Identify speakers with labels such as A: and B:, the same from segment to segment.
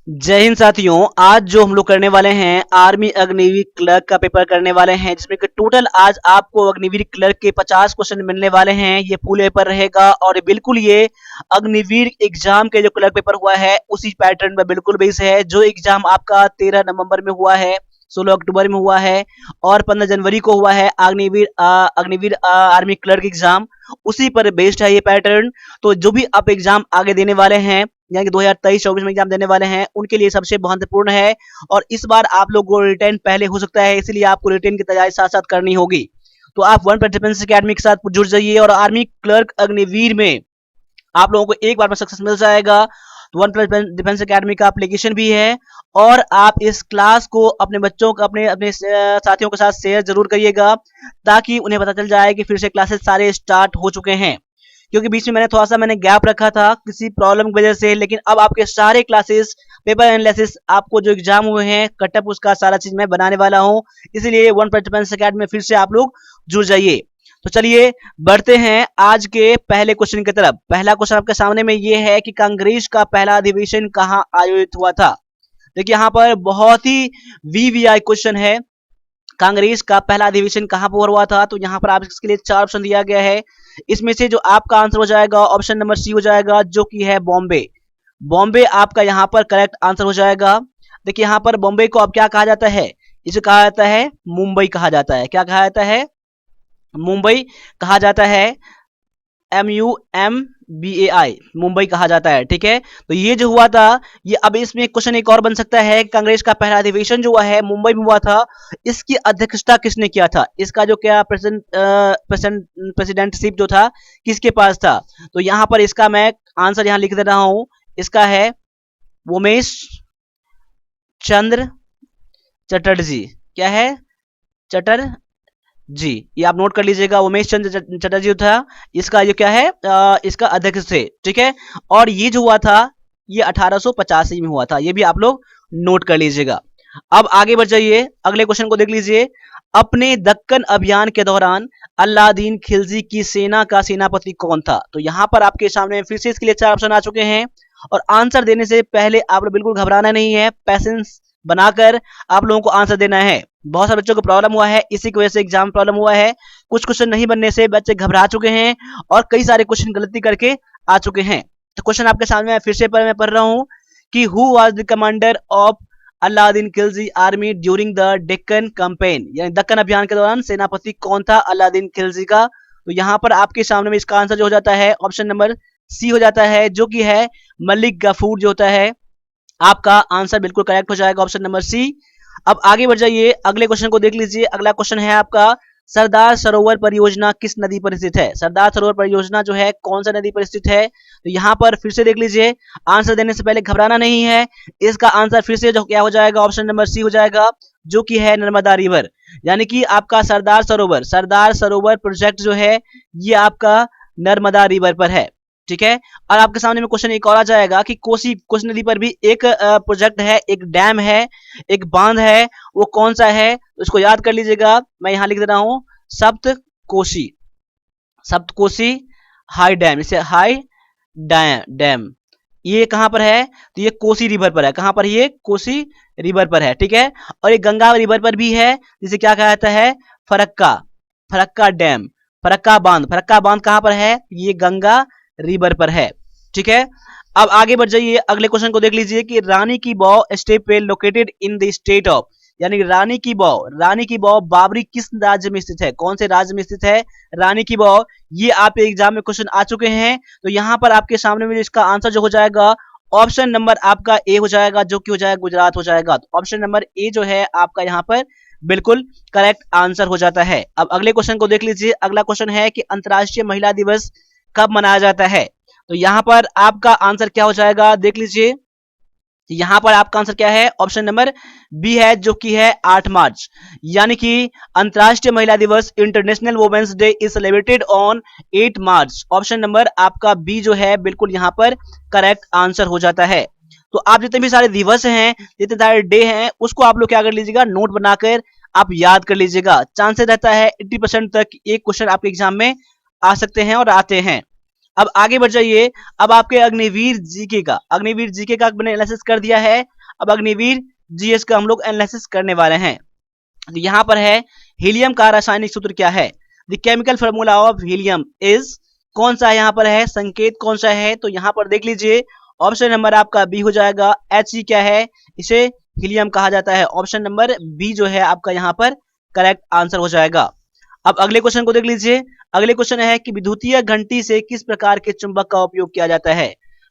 A: जय हिंद साथियों। आज जो हम लोग करने वाले हैं आर्मी अग्निवीर क्लर्क का पेपर करने वाले हैं, जिसमें कि टोटल आज आपको अग्निवीर क्लर्क के 50 क्वेश्चन मिलने वाले हैं। ये फुल पेपर रहेगा और बिल्कुल ये अग्निवीर एग्जाम के जो क्लर्क पेपर हुआ है उसी पैटर्न में बिल्कुल बेस है। जो एग्जाम आपका 13 नवंबर में हुआ है, 16 अक्टूबर में हुआ है और 15 जनवरी को हुआ है अग्निवीर आर्मी क्लर्क एग्जाम, उसी पर बेस्ड है ये पैटर्न। तो जो भी आप एग्जाम आगे देने वाले हैं, यानी कि 2023-24 में एग्जाम देने वाले हैं, उनके लिए सबसे महत्वपूर्ण है। और इस बार आप लोग को रिटेन पहले हो सकता है, इसलिए आपको रिटेन की तैयारी साथ साथ करनी होगी। तो आप वन डिफेंस अकेडमी के साथ जुड़ जाइए और आर्मी क्लर्क अग्निवीर में आप लोगों को एक बार में सक्सेस मिल जाएगा। तो वन प्लस डिफेंस अकेडमी का एप्लीकेशन भी है और आप इस क्लास को अपने बच्चों को अपने अपने साथियों के साथ शेयर जरूर करिएगा, ताकि उन्हें पता चल जाए कि फिर से क्लासेस सारे स्टार्ट हो चुके हैं। क्योंकि बीच में थोड़ा सा गैप रखा था किसी प्रॉब्लम की वजह से, लेकिन अब आपके सारे क्लासेस पेपर एनालिसिस आपको जो एग्जाम हुए हैं कटअप उसका सारा चीज मैं बनाने वाला हूं। इसलिए वन प्लस डिफेंस अकेडमी में फिर से आप लोग जुड़ जाइए। तो चलिए बढ़ते हैं आज के पहले क्वेश्चन की तरफ। पहला क्वेश्चन आपके सामने में ये है कि कांग्रेस का पहला अधिवेशन कहाँ आयोजित हुआ था। देखिए यहाँ पर बहुत ही वीवीआई क्वेश्चन है। कांग्रेस का पहला अधिवेशन कहां पर हुआ था, तो यहाँ पर आप इसके लिए 4 ऑप्शन दिया गया है। इसमें से जो आपका आंसर हो जाएगा ऑप्शन नंबर सी हो जाएगा, जो कि है बॉम्बे। बॉम्बे आपका यहाँ पर करेक्ट आंसर हो जाएगा। देखिए यहाँ पर बॉम्बे को अब क्या कहा जाता है, इसे कहा जाता है मुंबई कहा जाता है। क्या कहा जाता है, मुंबई कहा जाता है। MUMBAI मुंबई कहा जाता है। ठीक है, तो ये जो हुआ था ये, अब इसमें क्वेश्चन एक और बन सकता है, कांग्रेस का पहला अधिवेशन जो हुआ है मुंबई में हुआ था, इसकी अध्यक्षता किसने किया था, इसका जो क्या प्रेसिडेंटशिप जो था किसके पास था। तो यहाँ पर इसका मैं आंसर यहाँ लिख दे रहा हूं, इसका है उमेश चंद्र चटर्जी। क्या है, चटर जी, ये आप नोट कर लीजिएगा। उमेश चंद्र चटर्जी था इसका, ये क्या है इसका अध्यक्ष थे। ठीक है, और ये जो हुआ था ये 1885 में हुआ था, ये भी आप लोग नोट कर लीजिएगा। अब आगे बढ़ जाइए, अगले क्वेश्चन को देख लीजिए। अपने दक्कन अभियान के दौरान अलादीन खिलजी की सेना का सेनापति कौन था। तो यहां पर आपके सामने फिर से इसके लिए 4 ऑप्शन आ चुके हैं और आंसर देने से पहले आप लोग बिल्कुल घबराना नहीं है, पैसेंस बनाकर आप लोगों को आंसर देना है। बहुत सारे बच्चों को प्रॉब्लम हुआ है, इसी की वजह से एग्जाम प्रॉब्लम हुआ है। कुछ क्वेश्चन नहीं बनने से बच्चे घबरा चुके हैं और कई सारे क्वेश्चन गलती करके आ चुके हैं। तो क्वेश्चन आपके सामने फिर से मैं पढ़ रहा हूं कि who was the commander of Alauddin Khilji army during the Deccan campaign, यानी दक्कन अभियान के दौरान सेनापति कौन था अलाउद्दीन खिलजी का। तो यहाँ पर आपके सामने में इसका आंसर जो हो जाता है ऑप्शन नंबर सी हो जाता है, जो कि है मलिक गफूर जो होता है। आपका आंसर बिल्कुल करेक्ट हो जाएगा, ऑप्शन नंबर सी। अब आगे बढ़ जाइए, अगले क्वेश्चन को देख लीजिए। अगला क्वेश्चन है आपका, सरदार सरोवर परियोजना किस नदी पर स्थित है। सरदार सरोवर परियोजना जो है कौन सा नदी पर स्थित है। तो यहाँ पर फिर से देख लीजिए, आंसर देने से पहले घबराना नहीं है। इसका आंसर फिर से जो क्या हो जाएगा, ऑप्शन नंबर सी हो जाएगा, जो कि है नर्मदा रिवर। यानी कि आपका सरदार सरोवर प्रोजेक्ट जो है ये आपका नर्मदा रिवर पर है। ठीक है, और आपके सामने में क्वेश्चन एक और आ जाएगा कि कोसी नदी पर भी एक प्रोजेक्ट है, एक डैम है, एक बांध है, वो कौन सा है, तो इसको याद कर लीजिएगा। मैं यहां लिख दे रहा हूं सप्त कोसी, सप्त कोसी हाई डैम, इसे हाई डैम। ये कहां पर है, तो ये कोसी रिवर पर है। कहां पर, ये कोसी रिवर पर है। ठीक है, और ये गंगा रिवर पर भी है, जिसे क्या कहा जाता है, फरक्का, फरक्का डैम, फरक्का बांध कहां पर है, ये गंगा रिवर पर है। ठीक है, अब आगे बढ़ जाइए, अगले क्वेश्चन को देख लीजिए कि Rani ki Vav step well located in the state of, यानी रानी की वाव बाबरी किस राज्य में स्थित है, कौन से राज्य में स्थित है रानी की वाव। ये आप एग्जाम में क्वेश्चन आ चुके हैं। तो यहां पर आपके सामने में इसका आंसर जो हो जाएगा ऑप्शन नंबर आपका ए हो जाएगा, जो कि हो जाएगा गुजरात हो जाएगा। तो ऑप्शन नंबर ए जो है आपका यहाँ पर बिल्कुल करेक्ट आंसर हो जाता है। अब अगले क्वेश्चन को देख लीजिए। अगला क्वेश्चन है कि अंतर्राष्ट्रीय महिला दिवस कब मनाया जाता है। तो यहां पर आपका आंसर क्या हो जाएगा, देख लीजिए। यहां पर आपका आंसर क्या है, ऑप्शन नंबर बी है, जो कि है 8 मार्च। यानी कि अंतर्राष्ट्रीय महिला दिवस international women's day is celebrated on 8 March. Option number आपका बी जो है बिल्कुल यहां पर करेक्ट आंसर हो जाता है। तो आप जितने भी सारे दिवस हैं, जितने सारे डे हैं, उसको आप लोग क्या कर लीजिएगा, नोट बनाकर आप याद कर लीजिएगा। चांसेस रहता है 80% तक एक क्वेश्चन आपके एग्जाम में आ सकते हैं और आते हैं। अब आगे बढ़ जाइए। अब आपके अग्निवीर जीके का मैंने एनालिसिस कर दिया है। अब अग्निवीर जीएस का हम लोग एनालिसिस करने वाले हैं। तो यहाँ पर है हीलियम का रासायनिक सूत्र क्या है। The chemical formula of helium is, कौन सा यहाँ पर है, संकेत कौन सा है, तो यहाँ पर देख लीजिए ऑप्शन नंबर आपका बी हो जाएगा। He क्या है, इसे हीलियम कहा जाता है। ऑप्शन नंबर बी जो है आपका यहाँ पर करेक्ट आंसर हो जाएगा। अब अगले क्वेश्चन को देख लीजिए। अगले क्वेश्चन है कि विद्युतीय घंटी से किस प्रकार के चुंबक का उपयोग किया जाता है।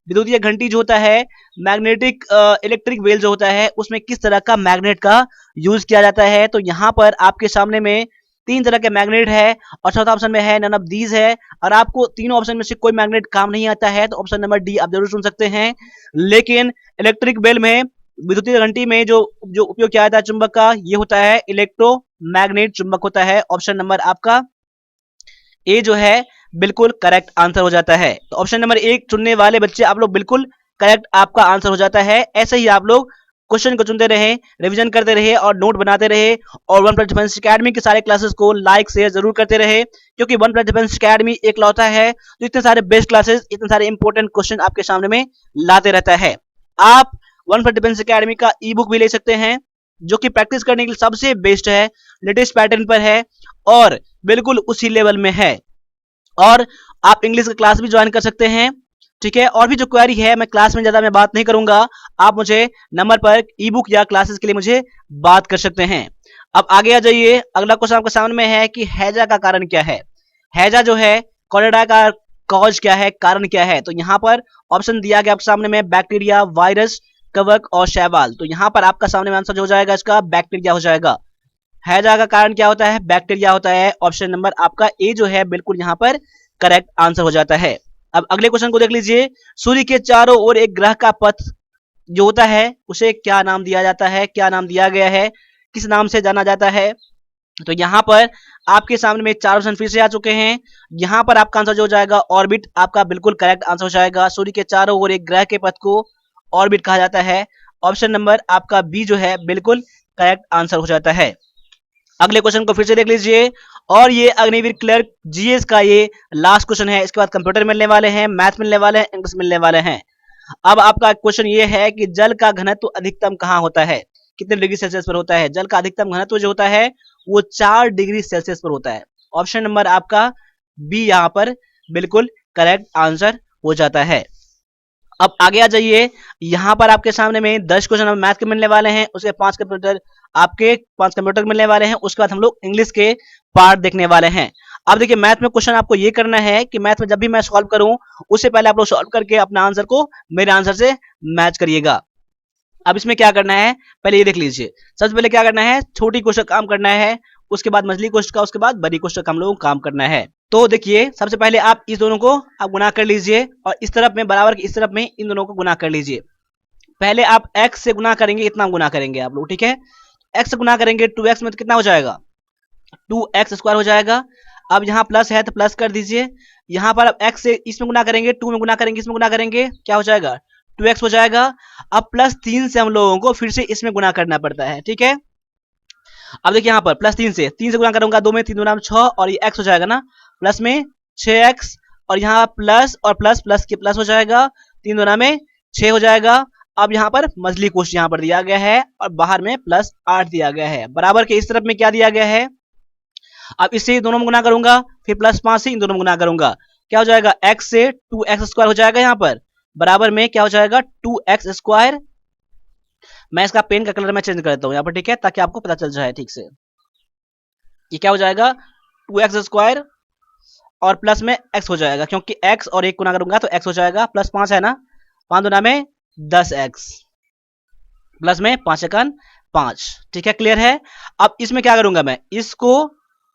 A: विद्युतीय घंटी जो होता है, मैग्नेटिक इलेक्ट्रिक वेल जो होता है, उसमें किस तरह का मैग्नेट का यूज किया जाता है। तो यहाँ पर आपके सामने में 3 तरह के मैग्नेट है और चौथा ऑप्शन में है नन ऑफ दीज है। और आपको तीनों ऑप्शन में से कोई मैग्नेट काम नहीं आता है तो ऑप्शन नंबर डी आप जरूर सुन सकते हैं। लेकिन इलेक्ट्रिक बेल में, विद्युतीय घंटी में जो उपयोग किया जाता है चुंबक का, ये होता है इलेक्ट्रोमैग्नेट चुंबक होता है। ऑप्शन नंबर आपका ए जो है बिल्कुल करेक्ट आंसर हो जाता है। तो ऑप्शन नंबर 1 चुनने वाले बच्चे आप लोग बिल्कुल करेक्ट आपका आंसर हो जाता है। ऐसे ही आप लोग क्वेश्चन को चुनते रहे, रिवीजन करते रहे और नोट बनाते रहे और वन प्लस डिफेंस अकेडमी के सारे क्लासेस को लाइक शेयर जरूर करते रहे, क्योंकि वन प्लस डिफेंस अकेडमी एक लौता है तो इतने सारे बेस्ट क्लासेस, इतने सारे इंपॉर्टेंट क्वेश्चन आपके सामने में लाते रहता है। आप वन प्लस डिफेंस अकेडमी का ई बुक भी ले सकते हैं, जो कि प्रैक्टिस करने के लिए सबसे बेस्ट है, लेटेस्ट पैटर्न पर है और बिल्कुल उसी लेवल में है। और आप इंग्लिश का क्लास भी ज्वाइन कर सकते हैं, ठीक है। और भी जो क्वेरी है मैं क्लास में ज्यादा मैं बात नहीं करूंगा, आप मुझे नंबर पर ई बुक या क्लासेस के लिए मुझे बात कर सकते हैं। अब आगे आ जाइए। अगला क्वेश्चन आपके सामने में है कि हैजा का कारण क्या है। हैजा जो है, कॉलेरा का कॉज क्या है, कारण क्या है। तो यहाँ पर ऑप्शन दिया गया आपके सामने में बैक्टीरिया, वायरस, कवक और शैवाल। तो यहाँ पर आपका सामने में आंसर जो हो जाएगा इसका बैक्टीरिया हो जाएगा। हैजा का कारण क्या होता है, बैक्टीरिया होता है। ऑप्शन नंबर आपका ए जो है बिल्कुल यहाँ पर करेक्ट आंसर हो जाता है। अब अगले क्वेश्चन को देख लीजिए। सूर्य के चारों ओर एक ग्रह का पथ जो होता है उसे क्या नाम दिया जाता है, क्या नाम दिया गया है, किस नाम से जाना जाता है। तो यहाँ पर आपके सामने में 4 ऑप्शन फिर से आ चुके हैं। यहाँ पर आपका आंसर जो हो जाएगा ऑर्बिट, आपका बिल्कुल करेक्ट आंसर हो जाएगा। सूर्य के चारों ओर एक ग्रह के पथ को ऑर्बिट कहा जाता है। ऑप्शन नंबर आपका बी जो है बिल्कुल करेक्ट आंसर हो जाता है। अगले क्वेश्चन को फिर से देख लीजिए और ये अग्निवीर क्लर्क जीएस का ये लास्ट क्वेश्चन है। इसके बाद कंप्यूटर मिलने वाले हैं, मैथ मिलने वाले हैं, इंग्लिश मिलने वाले हैं। अब आपका क्वेश्चन ये है कि जल का घनत्व अधिकतम कहाँ होता है, कितने डिग्री सेल्सियस पर होता है। जल का अधिकतम घनत्व जो होता है वो 4 डिग्री सेल्सियस पर होता है। ऑप्शन नंबर आपका बी यहाँ पर बिल्कुल करेक्ट आंसर हो जाता है। अब आगे आ जाइए। यहाँ पर आपके सामने में 10 क्वेश्चन मैथ के मिलने वाले हैं, उसके 5 कंप्यूटर मिलने वाले हैं। उसके बाद हम लोग इंग्लिश के पार्ट देखने वाले हैं। अब देखिए मैथ में क्वेश्चन आपको ये करना है कि मैथ में जब भी मैं सॉल्व करूं उससे पहले आप लोग सॉल्व करके अपना आंसर को मेरे आंसर से मैच करिएगा। अब इसमें क्या करना है पहले ये देख लीजिए। सबसे पहले क्या करना है, छोटी कोष्ठक काम करना है, उसके बाद मझली कोष्ठक का, उसके बाद बड़ी कोष्ठक हम लोगों को काम करना है। तो देखिए सबसे पहले आप इस दोनों को आप गुना कर लीजिए और इस तरफ में बराबर इस तरफ में इन दोनों को गुना कर लीजिए। पहले आप x से गुना करेंगे, इतना गुना करेंगे आप लोग, ठीक है। x से गुना करेंगे 2x में तो कितना हो जाएगा 2x स्क्वायर हो जाएगा। अब यहाँ प्लस है तो प्लस कर दीजिए। यहाँ पर अब x से इसमें गुना करेंगे, 2 में गुना करेंगे, इसमें गुना करेंगे, क्या हो जाएगा 2x हो जाएगा। अब प्लस 3 से हम लोगों को फिर से इसमें गुना करना पड़ता है, ठीक है। अब देखिए यहाँ पर प्लस 3 से गुना करूंगा, 2 में 3 गुना 6 और ये x हो जाएगा ना, प्लस में 6x और यहाँ प्लस और प्लस प्लस के प्लस हो जाएगा, 3 गुना में 6 हो जाएगा। अब यहाँ पर मजली कोष्ठ यहाँ पर दिया गया है और बाहर में प्लस 8 दिया गया है। बराबर के इस तरफ में क्या दिया गया है, अब इससे दोनों में गुना करूंगा, फिर प्लस 5 से इन दोनों में गुना करूंगा, क्या हो जाएगा x से 2x स्क्वायर हो जाएगा। यहाँ पर बराबर में क्या हो जाएगा 2x स्क्वायर। मैं इसका पेन का कलर मैं चेंज कर देता हूँ यहाँ पर, ठीक है, ताकि आपको पता चल जाए ठीक से। ये क्या हो जाएगा 2x स्क्वायर और प्लस में x हो जाएगा, क्योंकि x और 1 गुना करूंगा तो x हो जाएगा, प्लस 5 है ना, 5 गुना में 10x प्लस में 5 एकन 5, ठीक है, क्लियर है। अब इसमें क्या करूंगा, मैं इसको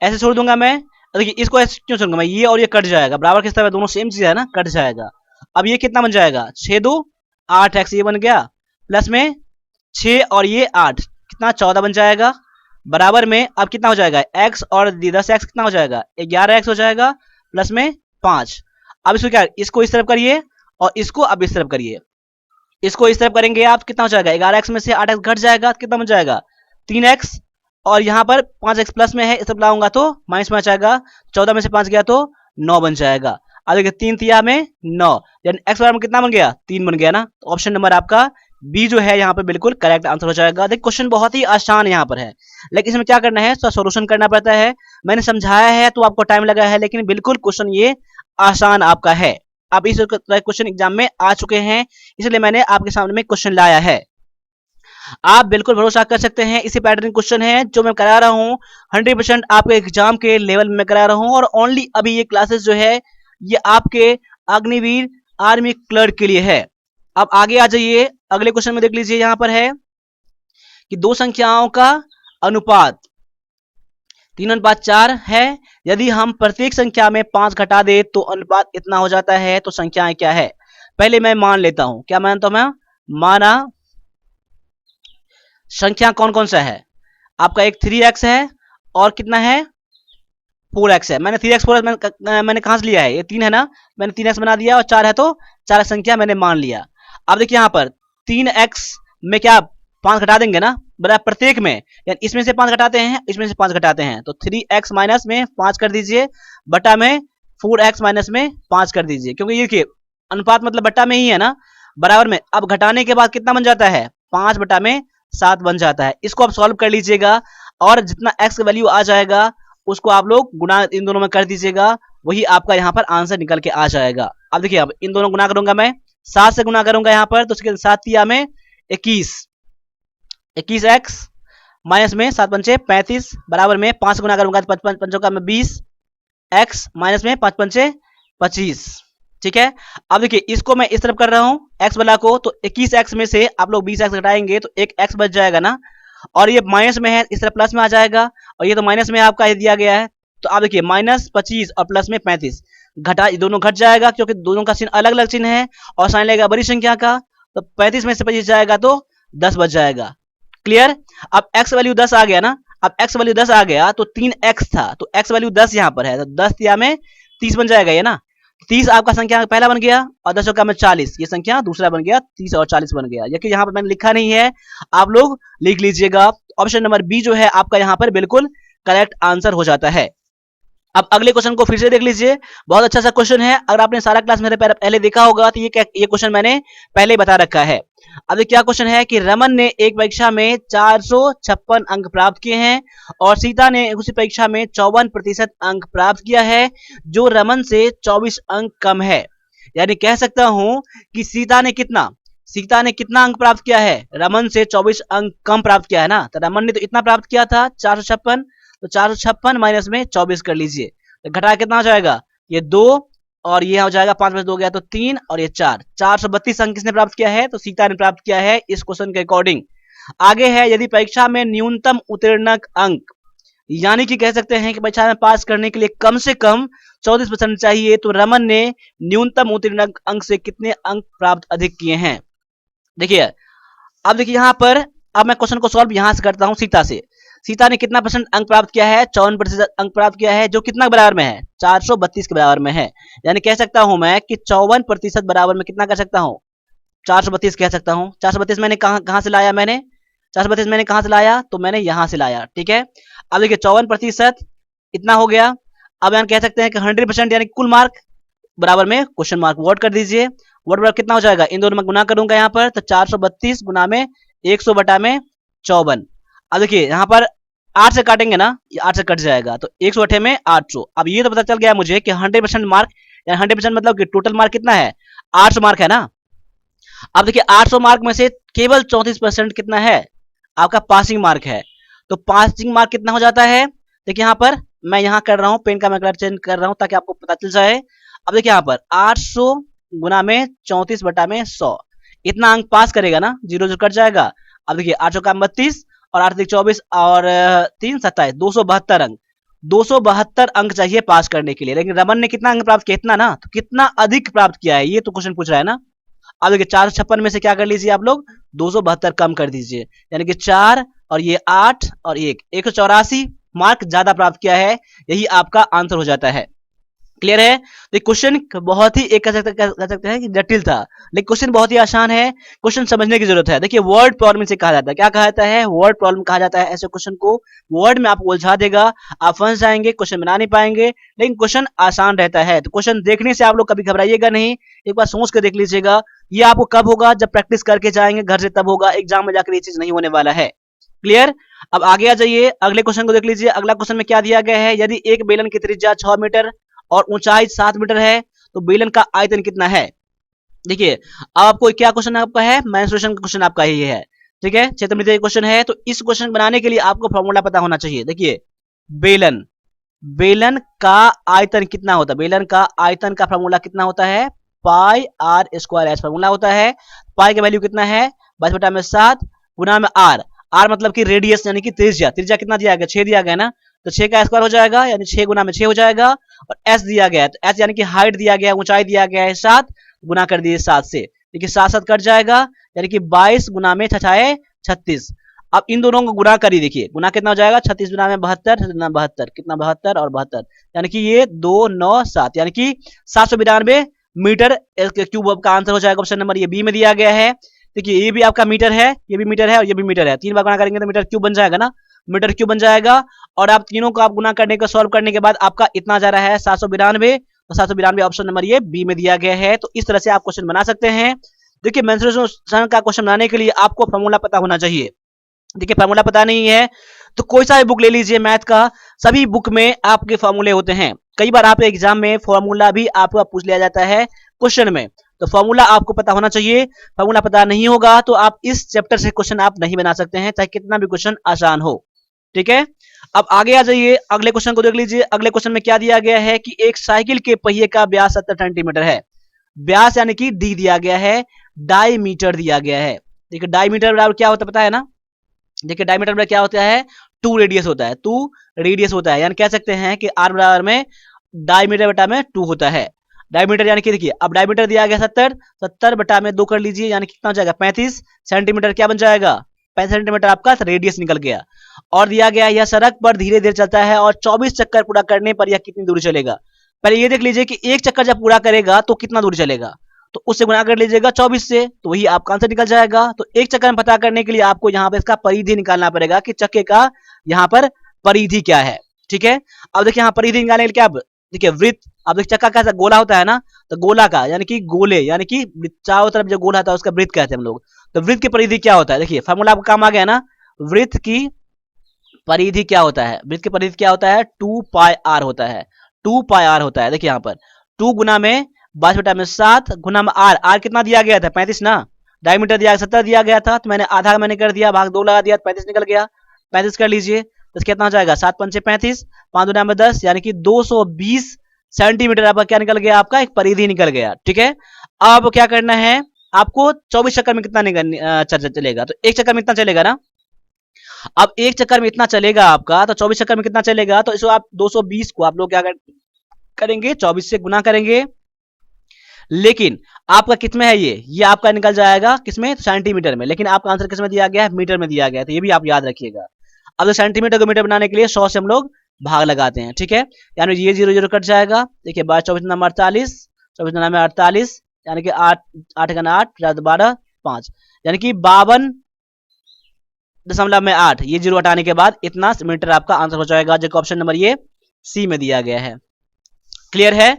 A: ऐसे छोड़ दूंगा। मैं देखिए इसको ऐसे क्यों छोड़ूंगा मैं, ये और ये कट जाएगा, बराबर किस तरह दोनों सेम चीज है ना, कट जाएगा। अब ये कितना बन जाएगा 6 2 8x ये बन गया, प्लस में 6 और ये 8 कितना 14 बन जाएगा। बराबर में अब कितना हो जाएगा x और 10x कितना हो जाएगा 11x हो जाएगा, प्लस में 5। अब इसको क्या, इसको इस तरफ करिए और इसको अब इस तरफ करिए। इसको इस तरफ करेंगे आप, कितना हो जाएगा 11x में से 8x घट जाएगा, कितना बन जाएगा 3x और यहाँ पर 5x प्लस में है, इस तरफ लाऊंगा तो माइनस में आ जाएगा, 14 में से 5 गया तो 9 बन जाएगा। अब देखिए 3 तिया में 9, यानी x बराबर में कितना बन गया, 3 बन गया ना। तो ऑप्शन नंबर आपका बी जो है यहाँ पे बिल्कुल करेक्ट आंसर हो जाएगा। देखिए क्वेश्चन बहुत ही आसान यहाँ पर है, लेकिन इसमें क्या करना है, सोल्यूशन करना पड़ता है। मैंने समझाया है तो आपको टाइम लगा है, लेकिन बिल्कुल क्वेश्चन ये आसान आपका है। आप इस क्वेश्चन एग्जाम में आ चुके हैं, इसलिए मैंने आपके सामने में क्वेश्चन लाया है। आप बिल्कुल भरोसा कर सकते हैं, इसी पैटर्न क्वेश्चन है जो मैं करा रहा हूँ 100% आपके एग्जाम के लेवल में करा रहा हूँ। और ओनली अभी ये क्लासेस जो है ये आपके अग्निवीर आर्मी क्लर्क के लिए है। अब आगे आ जाइए, अगले क्वेश्चन में देख लीजिए, यहां पर है कि दो संख्याओं का अनुपात 3:4 है। यदि हम प्रत्येक संख्या में 5 घटा दे तो अनुपात इतना हो जाता है, तो संख्याएं क्या है। पहले मैं मान लेता हूं, क्या मानता हूं मैं, माना संख्या कौन कौन सा है, आपका एक 3x है और कितना है 4x है। मैंने 3x 4x मैंने कहां से लिया है, ये 3 है ना, मैंने 3x बना दिया, और 4 है तो 4 संख्या मैंने मान लिया। अब देखिए यहां पर 3x में क्या 5 घटा देंगे ना, बराबर प्रत्येक में, यानी इसमें से 5 घटाते हैं, इसमें से 5 घटाते हैं, तो 3x माइनस में 5 कर दीजिए, बटा में 4x माइनस में 5 कर दीजिए, क्योंकि ये देखिए अनुपात मतलब बट्टा में ही है ना, बराबर में। अब घटाने के बाद कितना बन जाता है, 5 बटा में 7 बन जाता है। इसको आप सॉल्व कर लीजिएगा, और जितना x का वैल्यू आ जाएगा उसको आप लोग गुना इन दोनों में कर दीजिएगा, वही आपका यहाँ पर आंसर निकल के आ जाएगा। अब देखिए, अब इन दोनों गुना करूंगा मैं, 7 से गुना करूंगा यहाँ पर, तो उसके 7 तिया में 21x माइनस में 7 पंचे 35, बराबर में 5 गुना करूंगा तो 55 पंचों का में 20x माइनस में 5 पंचे 25। ठीक है, अब देखिए इसको मैं इस तरफ कर रहा हूं x वाला को, तो 21x में से आप लोग 20x घटाएंगे तो एक x बच जाएगा ना, और ये माइनस में है इस तरह प्लस में आ जाएगा, और ये तो माइनस में आपका दिया गया है। तो आप देखिए -25 और प्लस में 35 घटा, दोनों घट जाएगा क्योंकि दोनों का चिन्ह अलग अलग चिन्ह है, और साइन लगेगा बड़ी संख्या का, तो 35 में से 25 जाएगा तो 10 बच जाएगा। क्लियर। अब x वैल्यू 10 आ गया ना, अब x वैल्यू 10 आ गया तो 3x था, तो x वैल्यू 10 यहां पर है, तो 10 तिया में 30 बन जाएगा ये ना, 30 आपका संख्या पहला बन गया, और 10 का में 40, ये संख्या दूसरा बन गया, 30 और 40 बन गया। ये कि यहाँ पर मैंने लिखा नहीं है, आप लोग लिख लीजिएगा। ऑप्शन नंबर बी जो है आपका यहाँ पर बिल्कुल करेक्ट आंसर हो जाता है। अब अगले क्वेश्चन को फिर से देख लीजिए, बहुत अच्छा सा क्वेश्चन है, अगर आपने सारा क्लास मेरे पहले देखा होगा तो ये क्वेश्चन मैंने पहले बता रखा है। अब क्या क्वेश्चन है कि रमन ने एक परीक्षा में 456 अंक प्राप्त किए हैं, और सीता ने उसी परीक्षा में 54% अंक प्राप्त किया है, जो रमन से 24 अंक कम है। यानी कह सकता हूं कि सीता ने कितना अंक प्राप्त किया है, रमन से 24 अंक कम प्राप्त किया है ना। तो रमन ने तो इतना प्राप्त किया था 456, तो 456 माइनस में 24 कर लीजिए, तो घटा कितना हो जाएगा, ये 2, और ये हो जाएगा 5 में 2 गया तो 3, और ये 4, 432 अंक किसने प्राप्त किया है, तो सीता ने प्राप्त किया है इस क्वेश्चन के अकॉर्डिंग। आगे है, यदि परीक्षा में न्यूनतम उत्तीर्ण अंक, यानी कि कह सकते हैं कि परीक्षा में पास करने के लिए कम से कम 34% चाहिए, तो रमन ने न्यूनतम उत्तीर्ण अंक से कितने अंक प्राप्त अधिक किए हैं। देखिए, अब देखिए यहां पर, अब मैं क्वेश्चन को सॉल्व यहां से करता हूं सीता से। सीता ने कितना % अंक प्राप्त किया है, 54% अंक प्राप्त किया है, जो कितना बराबर में है, 432 के बराबर में है। यानी कह सकता हूं मैं कि 54% बराबर में कितना कर सकता हूं, 432 कह सकता हूं। 432 मैंने कहां से लाया, मैंने 432 मैंने कहां से लाया, तो मैंने यहां से लाया। ठीक है, अब देखिए 54% इतना हो गया। अब यहाँ कह सकते हैं कि 100% यानी कुल मार्क बराबर में क्वेश्चन मार्क, वोट कर दीजिए। वोट बराबर कितना हो जाएगा, इन दोनों में गुना करूंगा यहाँ पर, तो 432 गुना में 100 बटा में 54। अब देखिए यहाँ पर 8 से काटेंगे ना, ये 8 से कट जाएगा, तो 108 में 800। अब ये तो पता चल गया मुझे कि 100% मार्क, यानी 100% मतलब कि टोटल मार्क कितना है, 800 मार्क है ना। अब देखिए 800 मार्क में से केवल 34% कितना है, आपका पासिंग मार्क है। तो पासिंग मार्क कितना हो जाता है, देखिए यहाँ पर मैं यहाँ कर रहा हूँ, पेन का मैं कलर चेंज कर रहा हूँ ताकि आपको पता चल जाए। अब देखिए यहाँ पर 800 गुना में 34 बटा में 100, इतना अंक पास करेगा ना, 0 जो कट जाएगा। अब देखिए 800 का 32 और 8 24 और 3 27, 272 अंक, 272 अंक चाहिए पास करने के लिए। लेकिन रमन ने कितना अंक प्राप्त किया, इतना ना, तो कितना अधिक प्राप्त किया है, ये तो क्वेश्चन पूछ रहा है ना। अब देखिए 456 में से क्या कर लीजिए आप लोग, 272 कम कर दीजिए, यानी कि 4 और ये 8 और 1, 184 मार्क ज्यादा प्राप्त किया है, यही आपका आंसर हो जाता है। क्लियर है? तो क्वेश्चन बहुत ही एक कह सकते हैं कि जटिल था, लेकिन क्वेश्चन बहुत ही आसान है। क्वेश्चन समझने की जरूरत है। देखिए वर्ड प्रॉब्लम से कहा जाता है, क्या कहा जाता है? वर्ड प्रॉब्लम कहा जाता है। ऐसे क्वेश्चन को वर्ड में आपको उलझा देगा, आप फंस जाएंगे, क्वेश्चन बना नहीं पाएंगे, लेकिन क्वेश्चन आसान रहता है। तो क्वेश्चन देखने से आप लोग कभी घबराइएगा नहीं, एक बार सोच कर देख लीजिएगा। ये आपको कब होगा? जब प्रैक्टिस करके जाएंगे घर से, तब होगा। एग्जाम में जाकर ये चीज नहीं होने वाला है। क्लियर? अब आगे आ जाइए, अगले क्वेश्चन को देख लीजिए। अगला क्वेश्चन में क्या दिया गया है? यदि एक बेलन की त्रिज्या 6 मीटर और ऊंचाई 7 मीटर है, तो बेलन का आयतन कितना है? देखिए, अब आपको क्या क्वेश्चन आपका है? मेंस्ट्रुएशन का क्वेश्चन आपका ही है। ठीक है, क्षेत्रमितीय क्वेश्चन है। तो इस क्वेश्चन बनाने के लिए आपको फॉर्मूला पता होना चाहिए। देखिए, बेलन बेलन का आयतन कितना होता है? बेलन का आयतन का फॉर्मूला कितना होता है? Pi r square H formula होता है। पाई का वैल्यू कितना है? 22/7 गुना में आर। आर मतलब कि रेडियस यानी कि त्रिज्या। त्रिज्या कितना दिया गया? 6 दिया गया ना, तो 6 का स्क्वायर हो जाएगा, यानी 6 गुना में 6 हो जाएगा। और एस दिया गया है, तो एस यानी कि हाइट दिया गया है, ऊंचाई दिया गया है 7, गुना कर दिए 7 से। देखिए 7 7 कट जाएगा, यानी कि 22 गुना में 6 36। अब इन दोनों को गुना करिए। देखिए गुना कितना हो जाएगा? 36 गुना में 72, 72 कितना? 72 और 72, यानी कि ये 297, यानी कि 792 मीटर क्यूब का आंसर हो जाएगा। ऑप्शन नंबर ये बी में दिया गया है। देखिए ये भी आपका मीटर है, ये भी मीटर है और ये भी मीटर है। 3 बार गुना करेंगे तो मीटर क्यूब बन जाएगा ना, मीटर क्यूब बन जाएगा। और आप तीनों को आप गुना करने का सॉल्व करने के बाद आपका इतना जा रहा है 792। तो 792 ऑप्शन नंबर ये बी में दिया गया है। तो इस तरह से आप क्वेश्चन बना सकते हैं। देखिए मेंस्ट्रुएशन का क्वेश्चन बनाने के लिए आपको फॉर्मूला पता होना चाहिए। देखिए फॉर्मूला पता नहीं है तो कोई सा भी बुक ले लीजिए मैथ का, सभी बुक में आपके फॉर्मूले होते हैं। कई बार आप एग्जाम में फॉर्मूला भी आपका पूछ लिया जाता है क्वेश्चन में, तो फॉर्मूला आपको पता होना चाहिए। फॉर्मूला पता नहीं होगा तो आप इस चैप्टर से क्वेश्चन आप नहीं बना सकते हैं, चाहे कितना भी क्वेश्चन आसान हो। ठीक है, अब आगे आ जाइए, अगले क्वेश्चन को देख लीजिए। अगले क्वेश्चन में क्या दिया गया है कि एक साइकिल के पहिए का व्यास 70 सेंटीमीटर है। व्यास यानी कि डी दिया गया है, डायमीटर दिया गया है। देखिए डायमीटर बराबर क्या होता है पता है ना? देखिए डायमीटर में क्या होता है? 2 रेडियस होता है, 2 रेडियस होता है, यानी कह सकते हैं कि आर बराबर में डायमीटर बटा में 2 होता है। डायमीटर यानी कि देखिए अब डायमीटर दिया गया 70, 70 बटा में 2 कर लीजिए, यानी कितना हो जाएगा? 35 सेंटीमीटर। क्या बन जाएगा? 35 सेंटीमीटर आपका रेडियस निकल गया। और दिया गया यह सड़क पर धीरे धीरे चलता है और 24 चक्कर पूरा करने पर यह कितनी दूरी चलेगा? पहले ये देख लीजिए कि एक चक्कर जब पूरा करेगा तो कितना दूरी चलेगा, तो उससे गुना कर लीजिएगा 24 से, तो वही आपका आंसर निकल जाएगा। तो एक चक्कर में पता करने के लिए आपको यहाँ पे इसका परिधि निकालना पड़ेगा कि चक्के का यहाँ पर परिधि क्या है। ठीक है, अब देखिए यहाँ परिधि निकालने के लिए क्या, देखिए वृत्त, अब देखिए चक्का कैसा गोला होता है ना, तो गोला का यानी कि गोले यानी कि चारों तरफ जो गोला होता है उसका वृत्त कहते हैं हम लोग। तो वृत्त की परिधि क्या होता है? देखिए फॉर्मूला आपको काम आ गया ना, वृत्त की परिधि क्या होता है? वृत्त की परिधि क्या होता है? 2 पाई आर होता है, 2 पाई आर होता है। देखिए यहाँ पर 2 गुना में 22/7 गुना में आर, आर कितना दिया गया था? 35 ना। डायमीटर दिया 70 दिया गया था, तो मैंने आधा मैंने कर दिया, भाग 2 लगा दिया, 35 निकल गया। 35 कर लीजिए, तो कितना हो जाएगा? 7 पंचे 35, 5 गुना में 10, यानी कि 220 सेंटीमीटर आपका क्या निकल गया? आपका एक परिधि निकल गया। ठीक है, अब क्या करना है आपको? 24 चक्कर में कितना चलेगा? तो एक चक्कर में इतना चलेगा ना। अब एक चक्कर में इतना चलेगा आपका, तो 24 चक्कर में कितना चलेगा? तो इसको आप 220 को आप लोग क्या करेंगे? 24 से गुना करेंगे। लेकिन आपका किसमें है? ये आपका निकल जाएगा किसमें? सेंटीमीटर में। लेकिन आपका आंसर किसमें दिया गया है? मीटर में दिया गया है, तो ये भी आप याद रखिएगा। अब तो सेंटीमीटर को मीटर बनाने के लिए 100 से हम लोग भाग लगाते हैं। ठीक है, यानी ये 0 0 कट जाएगा। देखिए 24 नंबर 48, 24 नंबर 48, यानी कि 8 8 का 8 12 5, यानी कि 52.8। ये 0 हटाने के बाद इतना मीटर आपका आंसर हो जाएगा, जो ऑप्शन नंबर ये सी में दिया गया है। क्लियर है?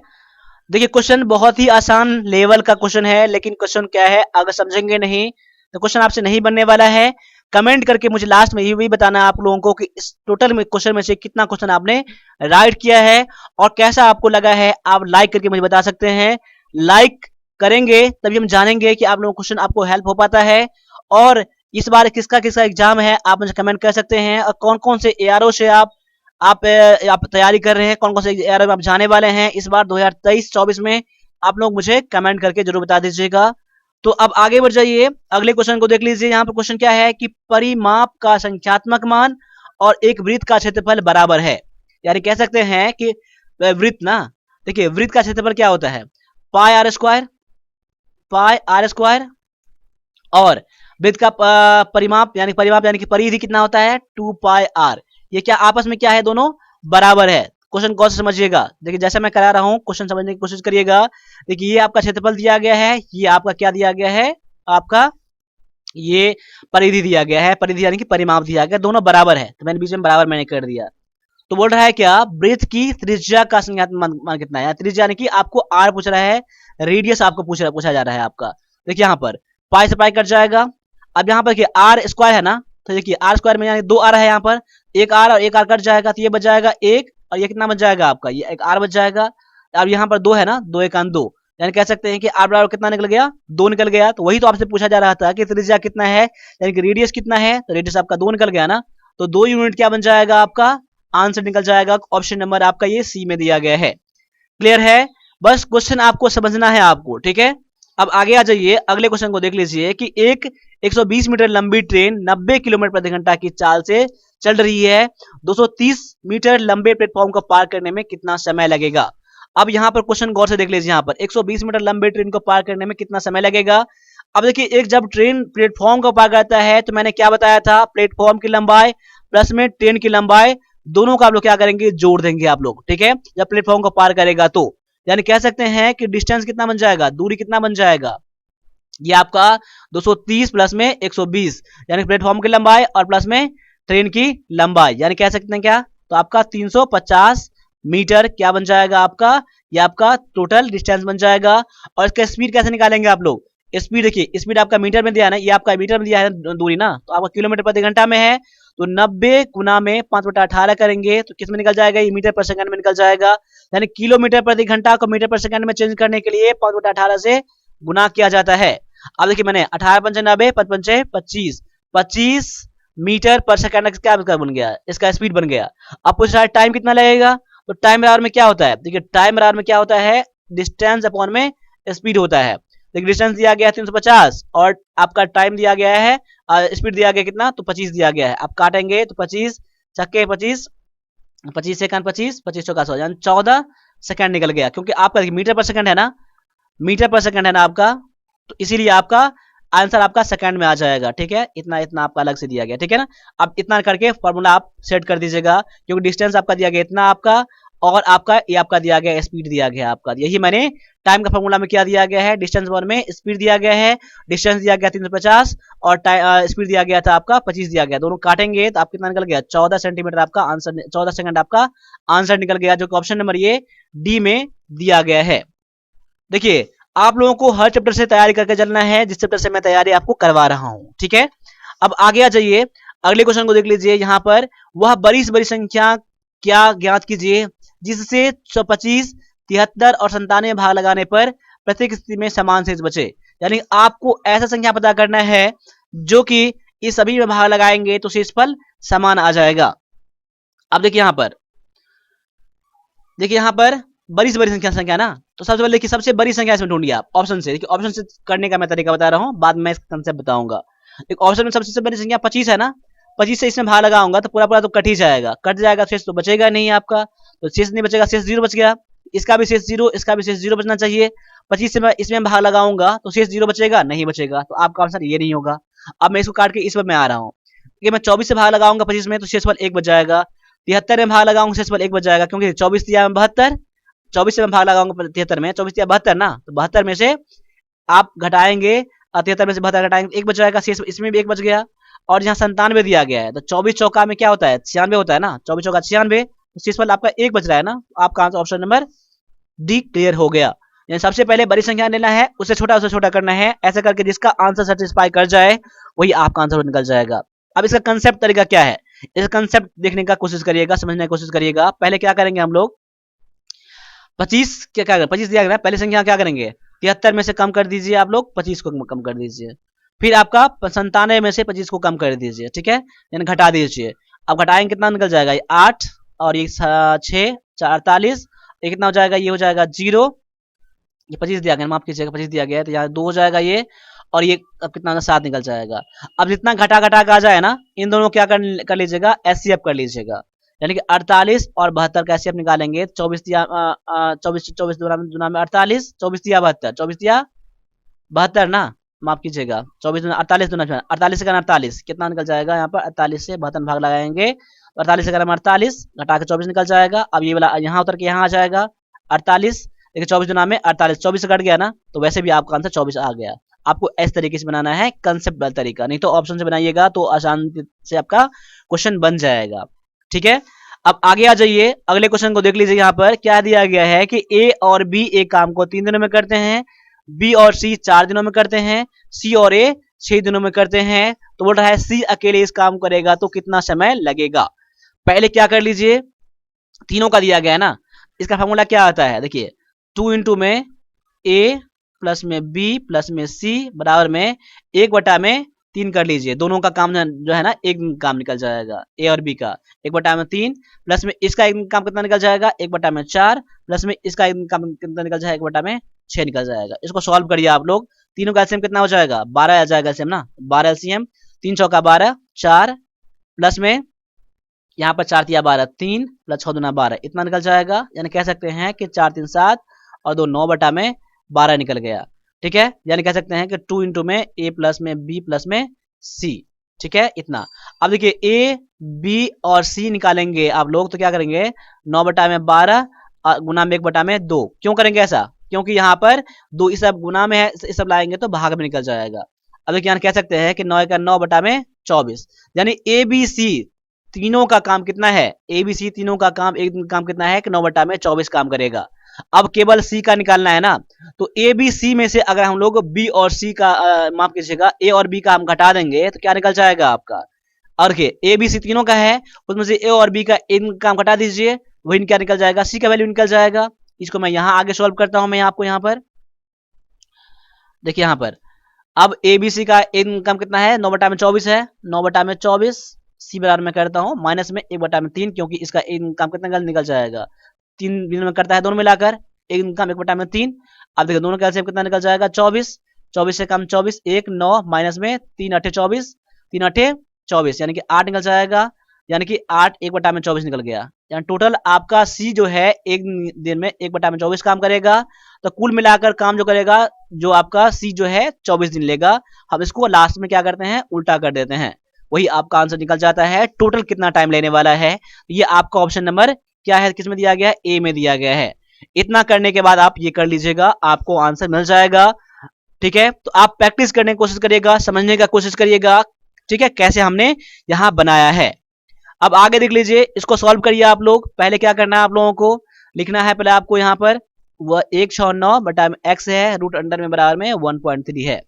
A: देखिए क्वेश्चन बहुत ही आसान लेवल का क्वेश्चन है, लेकिन क्वेश्चन क्या है, अगर समझेंगे नहीं तो क्वेश्चन आपसे नहीं बनने वाला है। कमेंट करके मुझे लास्ट में ये भी बताना आप लोगों को कि इस टोटल में क्वेश्चन में से कितना क्वेश्चन आपने राइट किया है और कैसा आपको लगा है। आप लाइक करके मुझे बता सकते हैं, लाइक करेंगे तभी हम जानेंगे कि आप लोगों को क्वेश्चन आपको हेल्प हो पाता है। और इस बार किसका किसका एग्जाम है आप मुझे कमेंट कर सकते हैं, और कौन कौन से एआरओ से आप तैयारी कर रहे हैं, कौन कौन से एआरओ में आप जाने वाले हैं इस बार 2023-24 में, आप लोग मुझे कमेंट करके जरूर बता दीजिएगा। तो अब आगे बढ़ जाइए, अगले क्वेश्चन को देख लीजिए। यहाँ पर क्वेश्चन क्या है कि परिमाप का संख्यात्मक मान और एक वृत्त का क्षेत्रफल बराबर है। यानी कह सकते हैं कि वृत्त ना, देखिए वृत्त का क्षेत्रफल क्या होता है? Pi r square, pi r square. और वृत्त का परिमाप यानी कि परिधि कितना होता है? 2 पाई आर। ये क्या आपस में क्या है? दोनों बराबर है। क्वेश्चन गौर से समझिएगा। देखिए जैसा मैं करा रहा हूँ क्वेश्चन समझने की कोशिश करिएगा। देखिए ये आपका क्षेत्रफल दिया गया है, ये आपका क्या दिया गया है, आपका ये परिधि दिया गया है, परिधि यानी कि परिमाप दिया गया, दोनों बराबर है, तो मैंने बीच में बराबर मैंने कर दिया। तो बोल रहा है क्या, वृत्त की त्रिज्या का संज्ञात्मक मान कितना है, त्रिज्या यानी कि आपको आर पूछ रहा है, रेडियस आपको पूछा जा रहा है आपका। देखिए यहाँ पर पाई से पाई कट जाएगा। अब यहाँ पर देखिए आर स्क्वायर है ना, तो देखिए आर स्क्वायर में यानी 2 आर है, यहाँ पर एक आर और एक आर कट जाएगा, तो ये बच जाएगा 1 और ये कितना बच जाएगा आपका, ये एक आर बच जाएगा। अब यहाँ पर 2 है ना, 2 1 2, यानी कह सकते हैं कि आर बराबर कितना निकल गया, 2 निकल गया। तो वही तो आपसे पूछा जा रहा था कि त्रिज्या कितना है, यानी कि रेडियस कितना है, तो रेडियस आपका 2 निकल गया ना, तो 2 यूनिट क्या बन जाएगा आपका, आंसर निकल जाएगा। ऑप्शन नंबर आपका ये सी में दिया गया है। क्लियर है, बस क्वेश्चन आपको समझना है आपको, ठीक है। अब आगे आ जाइए, अगले क्वेश्चन को देख लीजिए कि एक 120 मीटर लंबी ट्रेन 90 किलोमीटर प्रति घंटा की चाल से चल रही है, 230 मीटर लंबे प्लेटफॉर्म को पार करने में कितना समय लगेगा। अब यहाँ पर क्वेश्चन गौर से देख लीजिए, यहाँ पर 120 मीटर लंबे ट्रेन को पार करने में कितना समय लगेगा। अब देखिए एक जब ट्रेन प्लेटफॉर्म को पार करता है तो मैंने क्या बताया था, प्लेटफॉर्म की लंबाई प्लस में ट्रेन की लंबाई, दोनों को आप लोग क्या करेंगे, जोड़ देंगे आप लोग, ठीक है, जब प्लेटफॉर्म को पार करेगा तो। यानी कह सकते हैं कि डिस्टेंस कितना बन जाएगा, दूरी कितना बन जाएगा, ये आपका 230 प्लस में 120, यानी प्लेटफॉर्म की लंबाई और प्लस में ट्रेन की लंबाई, यानी कह सकते हैं क्या, तो आपका 350 मीटर क्या बन जाएगा आपका, ये आपका टोटल डिस्टेंस बन जाएगा। और इसका स्पीड कैसे निकालेंगे आप लोग, स्पीड देखिए, स्पीड आपका मीटर में दिया है ना, ये आपका मीटर में दिया है दूरी ना, तो आपका किलोमीटर प्रति घंटा में है, तो 90 गुना में 5/18 करेंगे तो किस में निकल जाएगा, ये मीटर पर सेकंड में निकल जाएगा। यानी किलोमीटर प्रति घंटा को मीटर पर सेकंड में चेंज करने के लिए 5/18 से गुना किया जाता है। अब देखिए मैंने 18 पंचे 90, 5 पंचे 25, 25 मीटर पर सेकंड क्या बन गया, इसका स्पीड बन गया। अब पूछ रहा है टाइम कितना लगेगा, तो टाइम बराबर में क्या होता है, देखिए टाइम बराबर में क्या होता है, डिस्टेंस अपॉन में स्पीड होता है। देखिए डिस्टेंस दिया गया है 350 और आपका टाइम दिया गया है, स्पीड दिया गया कितना, तो 25 दिया गया है। आप काटेंगे तो 25 छक्के 25, 25 सेकंड 25, 25 चौका 100, यानी 14 सेकंड निकल गया, क्योंकि आपका मीटर पर सेकंड है ना, मीटर पर सेकंड है ना आपका, तो इसीलिए आपका आंसर आपका सेकंड में आ जाएगा, ठीक है। इतना इतना आपका अलग से दिया गया, ठीक है ना। अब इतना करके फॉर्मूला आप सेट कर दीजिएगा, क्योंकि डिस्टेंस आपका दिया गया इतना आपका, और आपका ये आपका दिया गया स्पीड दिया गया आपका, यही मैंने टाइम का फॉर्मूला में क्या दिया गया है, डिस्टेंस वन में स्पीड दिया गया है, डिस्टेंस दिया गया 350 और स्पीड दिया गया था आपका 25 दिया गया, दोनों काटेंगे तो आप कितना निकल गया, 14 सेंटीमीटर आपका आंसर, 14 सेकंड आपका आंसर निकल गया, जो ऑप्शन नंबर ये डी में दिया गया है। देखिए आप लोगों को हर चैप्टर से तैयारी करके चलना है, जिस चैप्टर से मैं तैयारी आपको करवा रहा हूं, ठीक है। अब आगे आ जाइए, अगले क्वेश्चन को देख लीजिए। यहाँ पर वह बड़ी से बड़ी संख्या क्या ज्ञात कीजिए जिससे 125, 73 और 97 में भाग लगाने पर प्रत्येक स्थिति में समान शेष बचे। यानी आपको ऐसा संख्या पता करना है जो कि इस सभी में भाग लगाएंगे तो शेषफल समान आ जाएगा। अब देखिए यहाँ पर बड़ी से बड़ी संख्या ना, तो सबसे पहले देखिए सबसे बड़ी संख्या इसमें ढूंढिए आप ऑप्शन से। देखिए ऑप्शन से करने का मैं तरीका बता रहा हूँ, बाद में इसका कंसेप्ट बताऊंगा। एक ऑप्शन में सबसे बड़ी संख्या 25 है ना, 25 से इसमें भाग लगाऊंगा तो पूरा तो कट ही जाएगा, कट जाएगा शेष तो बचेगा नहीं आपका, तो शेष नहीं बचेगा, शेष 0 बच गया, इसका भी शेष 0, इसका भी शेष 0 बचना चाहिए। 25 से मैं इसमें भाग लगाऊंगा तो शेष 0 बचेगा, नहीं बचेगा, तो आपका आंसर ये नहीं होगा। अब मैं इसको काट के इस पर मैं आ रहा हूँ, मैं 24 से भाग लगाऊंगा 25 में तो शेषफल 1 बच जाएगा, 73 में भाग लगाऊंगा शेषफल 1 बच जाएगा, क्योंकि 24 दिया 72, 24 से मैं भाग लगाऊंगा 73 में, 24 दिया 72 ना, तो 72 में से आप घटाएंगे, 73 में से 72 घटाएंगे 1 बच जाएगा, शेष इसमें भी 1 बच गया। और यहाँ 97 दिया गया है, तो 24 चौका में क्या होता है, 96 होता है ना, 24 चौका 96, तो शेषफल आपका 1 बच रहा है ना, आपका answer option number D clear हो गया। यानी सबसे पहले बड़ी संख्या लेना है, उससे छोटा करना है, ऐसा करके जिसका आंसर सेटिस्फाई कर जाए वही आपका आंसर निकल जाएगा। अब इसका कंसेप्ट तरीका क्या है, इसका कंसेप्ट देखने का कोशिश करिएगा, समझने की कोशिश करिएगा। पहले क्या करेंगे हम लोग, 25 क्या करें, 25 दिया गया पहले संख्या क्या करेंगे, 73 में से कम कर दीजिए आप लोग, 25 को कम कर दीजिए, फिर आपका 97 में से 25 को कम कर दीजिए, ठीक है, यानी घटा दीजिए। अब घटाएंगे कितना निकल जाएगा, ये 8 और ये 6 48, ये कितना हो जाएगा, ये हो जाएगा 0, ये 25 दिया गया, माफ कीजिएगा 25 दिया गया है, तो यहाँ 2 हो जाएगा ये, और ये अब कितना 7 निकल जाएगा। अब जितना घटा के आ जाए ना, इन दोनों क्या कर लीजिएगा, एचसीएफ कर लीजिएगा, यानी कि 48 और 72 का एचसीएफ निकालेंगे, 24 दिया 24 दुना में 48, 24 दिया 72, 24 दिया 72 ना, माफ कीजिएगा 24 48 दुना 48 का 48 कितना निकल जाएगा, यहाँ पर 48 से 72 भाग लगाएंगे 48 से करें 48, घटा के 24 निकल जाएगा। अब ये वाला यहाँ उतर के यहाँ आ जाएगा 48, देखिए 24 दुना में 48, 24 से कट गया ना, तो वैसे भी आपका आंसर 24 आ गया। आपको इस तरीके से बनाना है, कंसेप्ट वाला तरीका, नहीं तो ऑप्शन से बनाइएगा तो आसान से आपका क्वेश्चन बन जाएगा। ठीक है, अब आगे आ जाइए, अगले क्वेश्चन को देख लीजिए। यहाँ पर क्या दिया गया है कि ए और बी एक काम को 3 दिनों में करते हैं, बी और सी 4 दिनों में करते हैं, सी और ए 6 दिनों में करते हैं। तो बोल रहा है सी अकेले इस काम करेगा तो कितना समय लगेगा। पहले क्या कर लीजिए, तीनों का दिया गया है ना, इसका फॉर्मूला क्या आता है, देखिए 2 इंटू में ए प्लस में बी प्लस में सी बराबर में 1/3 कर लीजिए। दोनों का काम जो है ना एक काम निकल जाएगा, ए और बी का 1/3 प्लस में इसका एक काम कितना निकल जाएगा 1/4 प्लस में इसका एक काम कितना निकल जाएगा 1/6 निकल जाएगा। इसको सॉल्व करिए आप लोग, तीनों का एलसीएम कितना हो जाएगा 12 आ जाएगा एलसीएम ना, 12 एलसीएम, 3 चौका 12, 4 प्लस में यहाँ पर 4 तिया 12, 3 प्लस 6 दूना 12, इतना निकल जाएगा। यानी कह सकते हैं कि 4 3 7 और 2 9/12 निकल गया। ठीक है, यानी कह सकते हैं कि 2 इंटू में ए प्लस में बी प्लस में सी। ठीक है, इतना। अब देखिए ए बी और सी निकालेंगे आप लोग तो क्या करेंगे 9/12 गुना में 1/2। क्यों करेंगे ऐसा, क्योंकि यहाँ पर 2 इस सब गुना में है, इस सब लाएंगे तो भाग में निकल जाएगा। अब देखिए यहाँ कह सकते हैं कि 9 का 9/24, यानी ए बी सी तीनों का काम कितना है, ए बी सी तीनों का काम एक काम कितना है कि 9/24 काम करेगा। अब केवल सी का निकालना है ना, तो ए बी सी में से अगर हम लोग बी और सी का माफ कीजिएगा ए और बी का हम घटा देंगे तो क्या निकल जाएगा आपका, और ए बी सी तीनों का है, उसमें से ए और बी का इन काम घटा दीजिए, वही क्या निकल जाएगा सी का वैल्यू निकल जाएगा। इसको मैं यहाँ आगे सॉल्व करता हूं, मैं आपको यहाँ पर देखिए यहाँ पर अब ए बी सी का इनकम कितना है 9/24 है, 9/24 सी बराबर में करता हूँ माइनस में 1/3, क्योंकि इसका इनकम कितना निकल जाएगा 3 दिन में करता है दोनों मिलाकर, एक इनकम 1/3। अब देखिए दोनों का एलसीएम कितना निकल जाएगा 24, 24 से कम 24, 1 9 माइनस में 3 8 24, 3 8 24 यानी कि 8 निकल जाएगा, यानी कि 8 1/24 निकल गया। यानी टोटल आपका सी जो है एक दिन में 1/24 काम करेगा, तो कुल मिलाकर काम जो करेगा जो आपका सी जो है 24 दिन लेगा। हम इसको लास्ट में क्या करते हैं उल्टा कर देते हैं, वही आपका आंसर निकल जाता है। टोटल कितना टाइम लेने वाला है ये आपका ऑप्शन नंबर क्या है, किस में दिया गया है, ए में दिया गया है। इतना करने के बाद आप ये कर लीजिएगा, आपको आंसर मिल जाएगा। ठीक है, तो आप प्रैक्टिस करने की कोशिश करिएगा, समझने का कोशिश करिएगा, ठीक है, कैसे हमने यहां बनाया है। अब आगे देख लीजिए, इसको सॉल्व करिए आप लोग। पहले क्या करना है आप लोगों को लिखना है, पहले आपको यहाँ पर वह 169/x है, रूट अंडर में बराबर में 1.3 है।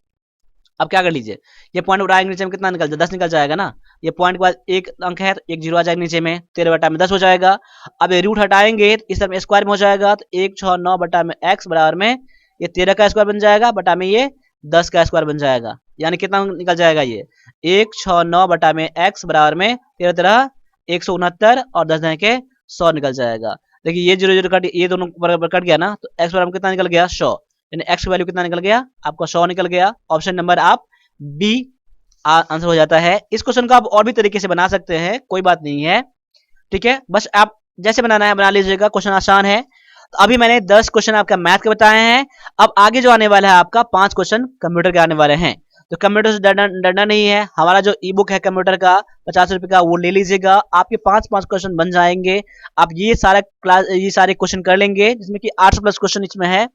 A: अब क्या कर लीजिए, ये पॉइंट उठाएंगे नीचे में कितना निकल जाएगा 10 निकल जाएगा ना, ये पॉइंट के बाद एक अंक है तो एक जीरो आ जाएगा नीचे में, 13/10 हो जाएगा। अब ये रूट हटाएंगे तो इस तरफ स्क्वायर में हो जाएगा, तो 169/x बराबर में ये 13 का स्क्वायर बन जाएगा, बटा में ये 10 का स्क्वायर बन जाएगा। यानी कितना निकल जाएगा ये 169/x बराबर में 13 13 169 और 10 के 100 निकल जाएगा। देखिए ये 0 0 कट, ये दोनों बराबर कट गया ना, तो x बराबर कितना निकल गया 100, यानी x की वैल्यू कितना निकल गया आपका 100 निकल गया। ऑप्शन नंबर आप बी आंसर हो जाता है। इस क्वेश्चन को आप और भी तरीके से बना सकते हैं, कोई बात नहीं है। ठीक है, बस आप जैसे बनाना है बना लीजिएगा, क्वेश्चन आसान है। तो अभी मैंने 10 क्वेश्चन आपका मैथ के बताए हैं, अब आगे जो आने वाला है आपका 5 क्वेश्चन कंप्यूटर के आने वाले हैं। तो कंप्यूटर से डरना नहीं है, हमारा जो ई बुक है कंप्यूटर का 50 रुपए का वो ले लीजिएगा, आपके 5 क्वेश्चन बन जाएंगे। आप ये सारे क्वेश्चन कर लेंगे, जिसमें कि 800+ क्वेश्चन इसमें है,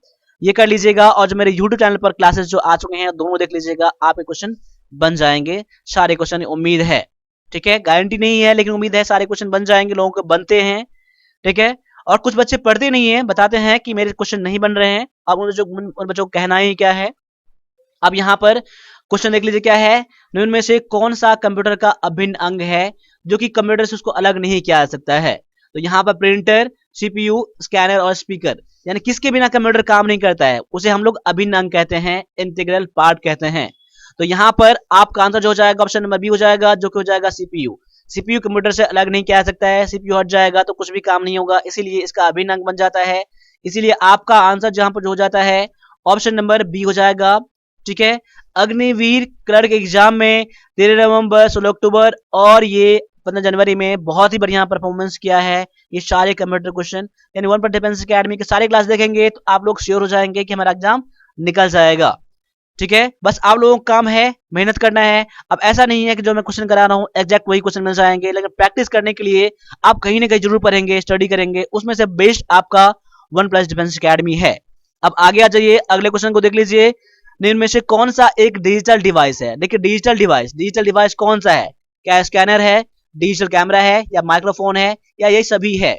A: ये कर लीजिएगा। और जो मेरे यूट्यूब चैनल पर क्लासेस जो आ चुके हैं दोनों देख लीजिएगा, आपके क्वेश्चन बन जाएंगे सारे क्वेश्चन, उम्मीद है। ठीक है, गारंटी नहीं है लेकिन उम्मीद है सारे क्वेश्चन बन जाएंगे, लोगों को बनते हैं। ठीक है, और कुछ बच्चे पढ़ते नहीं है, बताते हैं कि मेरे क्वेश्चन नहीं बन रहे हैं। अब उन बच्चों को कहना ही क्या है। अब यहाँ पर क्वेश्चन देख लीजिए क्या है, निम्न में से कौन सा कंप्यूटर का अभिन्न अंग है जो कि कंप्यूटर से उसको अलग नहीं किया जा सकता है। तो यहाँ पर प्रिंटर, सीपीयू, स्कैनर और स्पीकर, यानी किसके बिना कंप्यूटर काम नहीं करता है उसे हम लोग अभिन्न अंग कहते हैं, इंटीग्रल पार्ट कहते हैं। तो यहाँ पर आपका आंसर जो हो जाएगा ऑप्शन नंबर बी हो जाएगा, जो कि हो जाएगा सीपीयू। सीपीयू कंप्यूटर से अलग नहीं किया जा सकता है, सीपीयू हट जाएगा तो कुछ भी काम नहीं होगा, इसीलिए इसका अभिन्न अंग बन जाता है। इसीलिए आपका आंसर जहां पर हो जाता है ऑप्शन नंबर बी हो जाएगा। ठीक है, अग्निवीर क्लर्क एग्जाम में 13 नवंबर 16 अक्टूबर और ये 15 जनवरी में बहुत ही बढ़िया परफॉर्मेंस किया है ये सारे कंप्यूटर क्वेश्चन। यानी वन पर डिफेंस अकेडमी के सारे क्लास देखेंगे तो आप लोग श्योर हो जाएंगे कि हमारा एग्जाम निकल जाएगा। ठीक है, बस आप लोगों का काम है मेहनत करना है। अब ऐसा नहीं है कि जो मैं क्वेश्चन करा रहा हूँ एग्जैक्ट वही क्वेश्चन मिल जाएंगे, लेकिन प्रैक्टिस करने के लिए आप कहीं ना कहीं जरूर पढ़ेंगे, स्टडी करेंगे, उसमें से बेस्ट आपका वन प्लस डिफेंस अकेडमी है। अब आगे आ जाइए, अगले क्वेश्चन को देख लीजिए। निम्न में से कौन सा एक डिजिटल डिवाइस है? देखिए डिजिटल डिवाइस कौन सा है? क्या स्कैनर है, डिजिटल कैमरा है, या माइक्रोफोन है, या ये सभी है?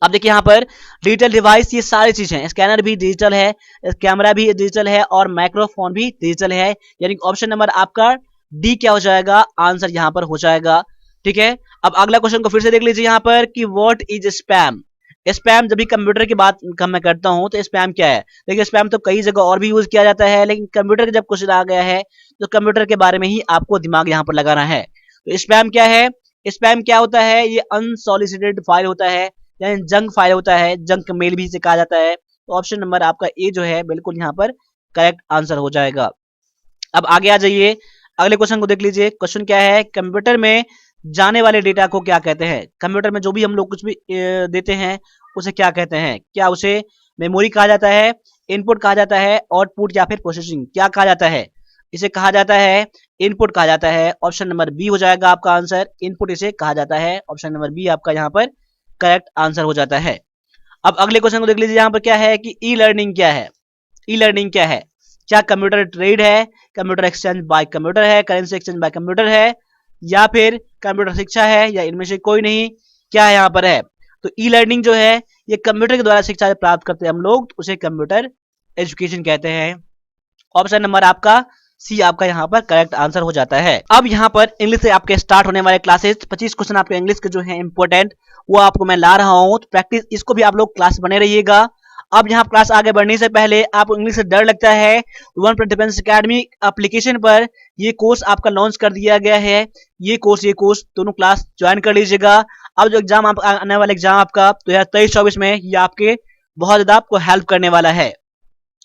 A: अब देखिए यहाँ पर डिजिटल डिवाइस ये सारी चीजें हैं, स्कैनर भी डिजिटल है, कैमरा भी डिजिटल है, और माइक्रोफोन भी डिजिटल है, यानी ऑप्शन नंबर आपका डी क्या हो जाएगा, आंसर यहाँ पर हो जाएगा। ठीक है, अब अगला क्वेश्चन को फिर से देख लीजिए यहाँ पर कि व्हाट इज स्पैम। स्पैम जब भी कंप्यूटर की बात मैं करता हूं तो स्पैम क्या है? देखिए स्पैम तो कई जगह और भी यूज किया जाता है, लेकिन कंप्यूटर के जब क्वेश्चन आ गया है तो कंप्यूटर के बारे में ही आपको दिमाग यहाँ पर लगाना है। तो स्पैम क्या है? स्पैम क्या होता है? ये अनसॉलिसिटेड फाइल होता है, यानी जंक फाइल होता है, जंक मेल भी इसे कहा जाता है। तो ऑप्शन नंबर आपका ए जो है बिल्कुल यहाँ पर करेक्ट आंसर हो जाएगा। अब आगे आ जाइए, अगले क्वेश्चन को देख लीजिए। क्वेश्चन क्या है? कंप्यूटर में जाने वाले डेटा को क्या कहते हैं? कंप्यूटर में जो भी हम लोग कुछ भी देते हैं उसे क्या कहते हैं? क्या उसे मेमोरी कहा जाता है, इनपुट कहा जाता है, आउटपुट, या फिर प्रोसेसिंग? क्या कहा जाता है? इसे कहा जाता है इनपुट कहा जाता है। ऑप्शन नंबर बी हो जाएगा आपका आंसर, इनपुट इसे कहा जाता है। ऑप्शन नंबर बी आपका यहाँ पर करेक्ट आंसर हो जाता है। अब अगले क्वेश्चन को देख लीजिए, यहाँ पर क्या है कि ई लर्निंग क्या है? ई लर्निंग क्या है? क्या कंप्यूटर ट्रेड है, कंप्यूटर एक्सचेंज बाय कंप्यूटर है, करेंसी एक्सचेंज बाय कंप्यूटर है, या फिर कंप्यूटर शिक्षा है, या इनमें से कोई नहीं? क्या है यहाँ पर है? तो ई लर्निंग जो है ये कंप्यूटर के द्वारा शिक्षा प्राप्त करते हैं हम लोग, उसे कंप्यूटर एजुकेशन कहते हैं। ऑप्शन नंबर आपका सी आपका यहाँ पर करेक्ट आंसर हो जाता है। अब यहाँ पर इंग्लिश से आपके स्टार्ट होने वाले क्लासेस 25 क्वेश्चन आपके इंग्लिश के जो है इंपॉर्टेंट वो आपको मैं ला रहा हूँ, तो प्रैक्टिस इसको भी आप लोग क्लास बने रहिएगा। अब यहाँ क्लास आगे बढ़ने से पहले आप इंग्लिश से डर लगता है, one plus defence academy application पर ये कोर्स आपका लॉन्च कर दिया गया है। ये कोर्स दोनों क्लास ज्वाइन कर लीजिएगा। अब जो एग्जाम आप आने वाला एग्जाम आपका 2023-24 में ये आपके बहुत ज्यादा आपको हेल्प करने वाला है।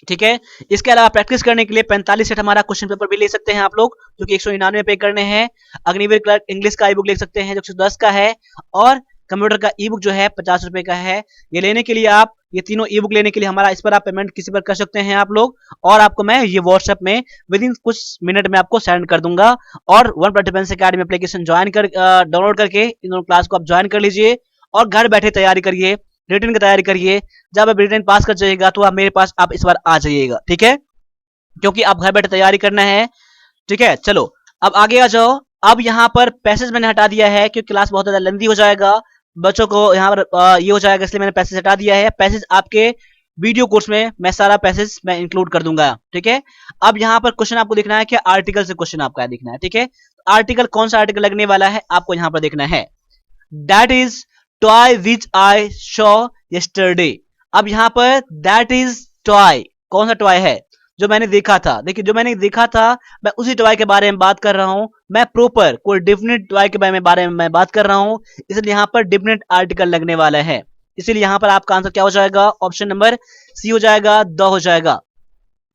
A: ठीक है, इसके अलावा प्रैक्टिस करने के लिए 45 सेट हमारा क्वेश्चन पेपर भी ले सकते हैं आप लोग, जो कि 199 पे करने हैं। अग्निवीर क्लर्क इंग्लिश का ई बुक ले सकते हैं जो 110 का है, और कंप्यूटर का ई बुक जो है 50 रुपए का है। ये लेने के लिए आप ये तीनों ई बुक लेने के लिए हमारा इस पर आप पेमेंट किसी पर कर सकते हैं आप लोग, और आपको मैं ये व्हाट्सएप में विद इन कुछ मिनट में आपको सेंड कर दूंगा। और one plus defence academy application join कर डाउनलोड करके इन दोनों क्लास को आप ज्वाइन कर लीजिए, और घर बैठे तैयारी करिए, रिटर्न की तैयारी करिए। जब आप रिटर्न पास कर जाइएगा तो आप मेरे पास आप इस बार आ जाइएगा, ठीक है, क्योंकि आप घर बैठे तैयारी करना है। ठीक है, चलो अब आगे आ जाओ। अब यहाँ पर पैसेज मैंने हटा दिया है क्योंकि क्लास बहुत ज्यादा लेंथी हो जाएगा बच्चों को, यहाँ पर ये हो जाएगा, इसलिए मैंने पैसेज हटा दिया है। पैसेज आपके वीडियो कोर्स में मैं सारा पैसेज मैं इंक्लूड कर दूंगा। ठीक है, अब यहाँ पर क्वेश्चन आपको देखना है कि आर्टिकल से क्वेश्चन आपका देखना है। ठीक है, आर्टिकल कौन सा आर्टिकल लगने वाला है आपको यहाँ पर देखना है। That is toy which I Shaw yesterday. अब यहाँ पर दैट इज टॉय, कौन सा टॉय है जो मैंने देखा था? देखिए जो मैंने देखा था मैं उसी टॉय के बारे में बात कर रहा हूं, मैं प्रॉपर कोई डिफिनेट टॉय के बारे में मैं बात कर रहा हूं, इसलिए यहाँ पर डिफिनेट आर्टिकल लगने वाला है। इसीलिए यहाँ पर आपका आंसर क्या हो जाएगा? ऑप्शन नंबर सी हो जाएगा, द हो जाएगा।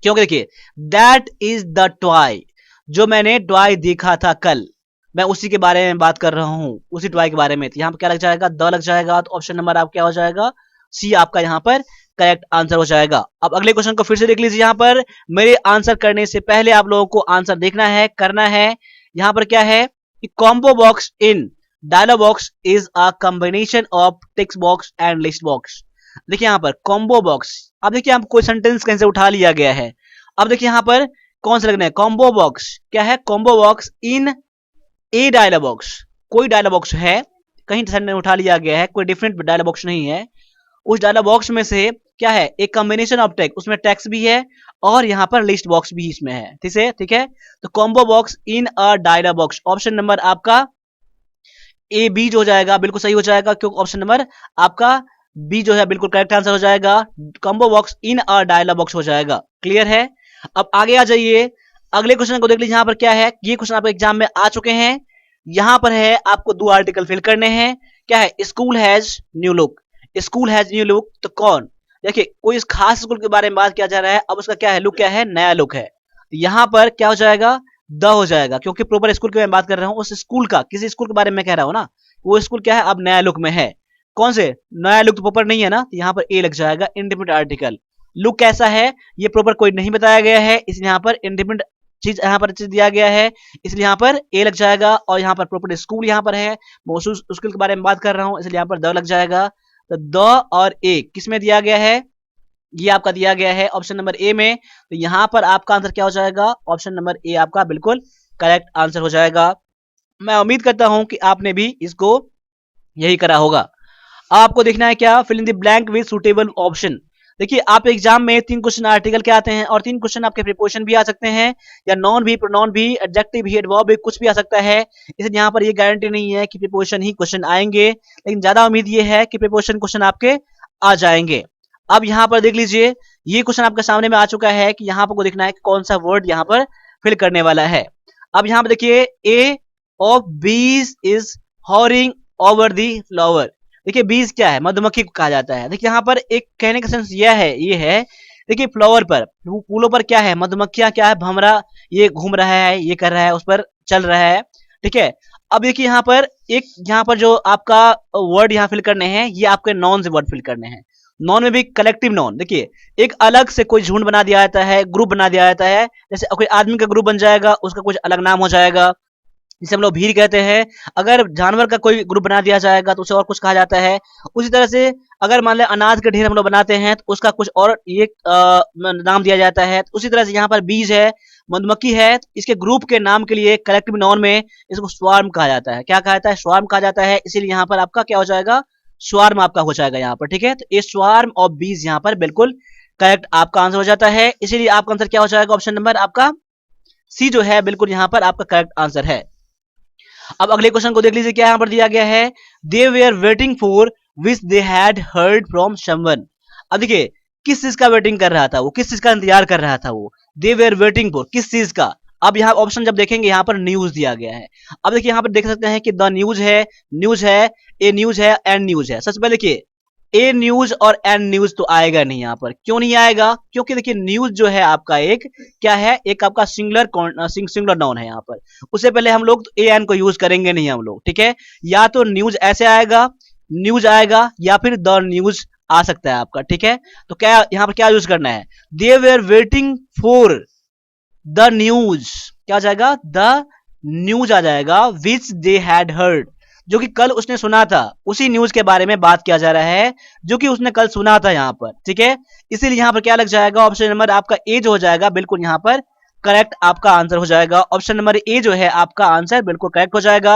A: क्योंकि देखिए दैट इज द टॉय, जो मैंने टॉय देखा था कल, मैं उसी के बारे में बात कर रहा हूं, उसी टॉय के बारे में। तो यहाँ पर क्या लग जाएगा? द लग जाएगा। तो ऑप्शन नंबर आप क्या हो जाएगा? सी आपका यहाँ पर करेक्ट आंसर हो जाएगा। अब अगले क्वेश्चन को फिर से देख लीजिए। यहाँ पर मेरे आंसर करने से पहले आप लोगों को आंसर देखना है, करना है। यहाँ पर क्या है कि combo box in dialog box is a combination of text box and list box. देखिए यहाँ पर कॉम्बो बॉक्स, अब देखिए आप कोई सेंटेंस कहीं से उठा लिया गया है। अब देखिए यहाँ पर कौन सा लगना है? कॉम्बो बॉक्स क्या है? Combo box in a dialog box, कोई डायलॉग बॉक्स है कहीं सेंटेंस उठा लिया गया है, कोई डिफरेंट डायलॉग बॉक्स नहीं है। उस डायलॉग बॉक्स में से क्या है? एक कॉम्बिनेशन ऑफ टेक्स्ट, उसमें टेक्स्ट भी है और यहाँ पर लिस्ट बॉक्स भी इसमें है। ठीक है, ठीक है, तो combo box in a dialog box, option number आपका ए बी जो हो जाएगा बिल्कुल सही हो जाएगा, क्योंकि ऑप्शन नंबर आपका बी जो है बिल्कुल करेक्ट आंसर हो जाएगा। Combo box in a dialog box हो जाएगा। क्लियर है? अब आगे आ जाइए, अगले क्वेश्चन को देख लीजिए। यहाँ पर क्या है? ये क्वेश्चन आपके एग्जाम में आ चुके हैं। यहाँ पर है आपको दो आर्टिकल फिल करने हैं। क्या है? School has new look, school has new look, तो कौन? देखिए कोई इस खास स्कूल के बारे में बात किया जा रहा है, अब उसका क्या है? लुक क्या है? नया लुक है। यहाँ पर क्या हो जाएगा? द हो जाएगा, क्योंकि प्रॉपर स्कूल की मैं बात कर रहा हूँ, उस स्कूल का, किसी स्कूल के बारे में कह रहा हूँ ना, वो स्कूल क्या है? अब नया लुक में है। कौन से? नया लुक तो प्रॉपर नहीं है ना, तो यहाँ पर ए लग जाएगा, इंडिपेंडेंट आर्टिकल। लुक कैसा है ये प्रॉपर कोई नहीं बताया गया है, इसलिए यहाँ पर इंडिपेंडेंट चीज यहाँ पर चीज दिया गया है, इसलिए यहाँ पर ए लग जाएगा। और यहाँ पर प्रॉपर स्कूल यहाँ पर है, मौजूद स्कूल के बारे में बात कर रहा हूँ, इसलिए यहाँ पर द लग जाएगा। तो द और ए किस में दिया गया है, ये आपका दिया गया है ऑप्शन नंबर ए में। तो यहाँ पर आपका आंसर क्या हो जाएगा, ऑप्शन नंबर ए आपका बिल्कुल करेक्ट आंसर हो जाएगा। मैं उम्मीद करता हूं कि आपने भी इसको यही करा होगा। आपको देखना है क्या, fill in the blank with suitable option. देखिए आप एग्जाम में 3 क्वेश्चन आर्टिकल के आते हैं और 3 क्वेश्चन आपके प्रीपोजिशन भी आ सकते हैं, या नॉन भी, प्रोनाउन भी, एडजेक्टिव भी, एडवर्ब भी, कुछ भी आ सकता है। इसलिए यहाँ पर ये गारंटी नहीं है कि प्रीपोजिशन ही क्वेश्चन आएंगे, लेकिन ज्यादा उम्मीद ये है कि प्रीपोजिशन क्वेश्चन आपके आ जाएंगे। अब यहाँ पर देख लीजिए, ये क्वेश्चन आपके सामने में आ चुका है कि यहाँ पर को देखना है कि कौन सा वर्ड यहाँ पर फिल करने वाला है। अब यहाँ पर देखिए, ए ऑफ बीज इज हॉरिंग ओवर दी फ्लावर। देखिए बीज क्या है, मधुमक्खी को कहा जाता है। देखिए यहाँ पर एक कहने का सेंस ये है, देखिए फ्लावर पर, फूलों पर क्या है, मधुमक्खियां क्या है, भमरा, ये घूम रहा है, ये कर रहा है, उस पर चल रहा है, ठीक है। अब देखिए यहाँ पर यहाँ पर जो आपका वर्ड यहाँ फिल करने हैं, ये आपके नॉन से वर्ड फिल करने हैं। नॉन में भी कलेक्टिव नॉन, देखिए एक अलग से कोई झुंड बना दिया जाता है, ग्रुप बना दिया जाता है। जैसे कोई आदमी का ग्रुप बन जाएगा, उसका कुछ अलग नाम हो जाएगा, जिसे हम लोग भीड़ कहते हैं। अगर जानवर का कोई ग्रुप बना दिया जाएगा तो उसे और कुछ कहा जाता है। उसी तरह से अगर मान लें अनाज के ढेर हम लोग बनाते हैं तो उसका कुछ और ये नाम दिया जाता है। तो उसी तरह से यहाँ पर बीज है, मधुमक्खी है, इसके ग्रुप के नाम के लिए कलेक्टिव नॉन में इसको स्वार्म कहा जाता है। क्या कहा जाता है, स्वार्म कहा जाता है। इसीलिए यहाँ पर आपका क्या हो जाएगा, स्वार्म आपका हो जाएगा यहाँ पर, ठीक है। तो ये स्वार्म ऑफ बीज यहाँ पर बिल्कुल करेक्ट आपका आंसर हो जाता है। इसीलिए आपका आंसर क्या हो जाएगा, ऑप्शन नंबर आपका सी जो है बिल्कुल यहाँ पर आपका करेक्ट आंसर है। अब अगले क्वेश्चन को देख लीजिए, क्या यहाँ पर दिया गया है, they were waiting for which they had heard from someone. अब देखिए किस चीज का वेटिंग कर रहा था वो, किस चीज का इंतजार कर रहा था वो, दे वेयर वेटिंग फॉर किस चीज का। अब यहाँ ऑप्शन जब देखेंगे यहाँ पर न्यूज दिया गया है। अब देखिए यहाँ पर देख सकते हैं कि द न्यूज है, न्यूज है, ए न्यूज है, एंड न्यूज है। सबसे पहले देखिए ए न्यूज और एन न्यूज तो आएगा नहीं यहाँ पर। क्यों नहीं आएगा, क्योंकि देखिए न्यूज जो है आपका एक क्या है, एक आपका सिंगुलर नाउन है यहाँ पर। उससे पहले हम लोग ए एन को यूज करेंगे नहीं हम लोग, ठीक है। या तो न्यूज ऐसे आएगा, न्यूज आएगा, या फिर द न्यूज आ सकता है आपका, ठीक है। तो क्या यहाँ पर क्या यूज करना है, they were waiting for the news, क्या आ जाएगा, द न्यूज आ जाएगा, विच दे हैड हर्ड, जो कि कल उसने सुना था, उसी न्यूज के बारे में बात किया जा रहा है जो कि उसने कल सुना था यहाँ पर, ठीक है। इसीलिए यहाँ पर क्या लग जाएगा, ऑप्शन नंबर आपका ए जो हो जाएगा बिल्कुल यहाँ पर करेक्ट आपका आंसर हो जाएगा। ऑप्शन नंबर ए जो है आपका आंसर बिल्कुल करेक्ट हो जाएगा।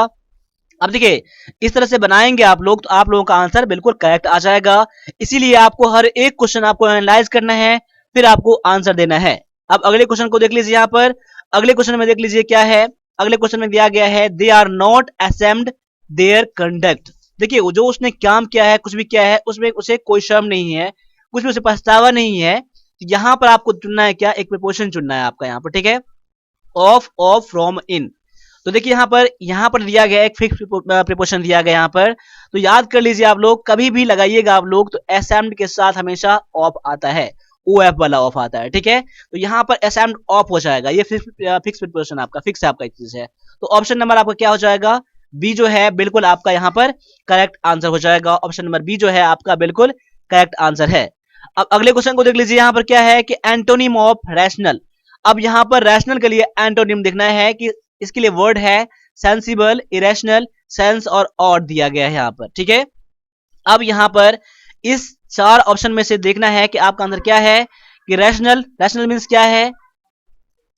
A: अब देखिए इस तरह से बनाएंगे आप लोग तो आप लोगों का आंसर बिल्कुल करेक्ट आ जाएगा। इसीलिए आपको हर एक क्वेश्चन आपको एनालाइज करना है, फिर आपको आंसर देना है। अब अगले क्वेश्चन को देख लीजिए, यहाँ पर अगले क्वेश्चन में देख लीजिए क्या है, अगले क्वेश्चन में दिया गया है, they are not ashamed their conduct. देखिए जो उसने काम किया है, कुछ भी किया है, उसमें उसे कोई शर्म नहीं है, कुछ भी उसे पछतावा नहीं है। तो यहाँ पर आपको चुनना है क्या, एक प्रीपोजिशन चुनना है आपका यहाँ पर, ठीक है, ऑफ, फ्रॉम, इन। तो देखिए यहाँ पर दिया गया एक फिक्स प्रीपोजिशन दिया गया यहाँ पर। तो याद कर लीजिए आप लोग, कभी भी लगाइएगा आप लोग तो असेम्ड के साथ हमेशा ऑफ आता है, ओ एफ वाला ऑफ आता है, ठीक है। तो यहाँ पर असेम्ड ऑफ हो जाएगा, ये फिक्स प्रीपोजिशन आपका फिक्स है, आपका एक चीज है। तो ऑप्शन नंबर आपका क्या हो जाएगा, बी जो है बिल्कुल आपका यहाँ पर करेक्ट आंसर हो जाएगा। ऑप्शन नंबर बी जो है आपका बिल्कुल करेक्ट आंसर है। अब अगले क्वेश्चन को देख लीजिए, यहाँ पर क्या है कि एंटोनिम ऑफ रैशनल। अब यहाँ पर रैशनल के लिए एंटोनिम देखना है कि इसके लिए वर्ड है सेंसिबल, इरेशनल, सेंस और ऑड दिया गया है यहाँ पर, ठीक है। अब यहाँ पर इस 4 ऑप्शन में से देखना है कि आपका आंसर क्या है, कि रैशनल, रैशनल मींस क्या है।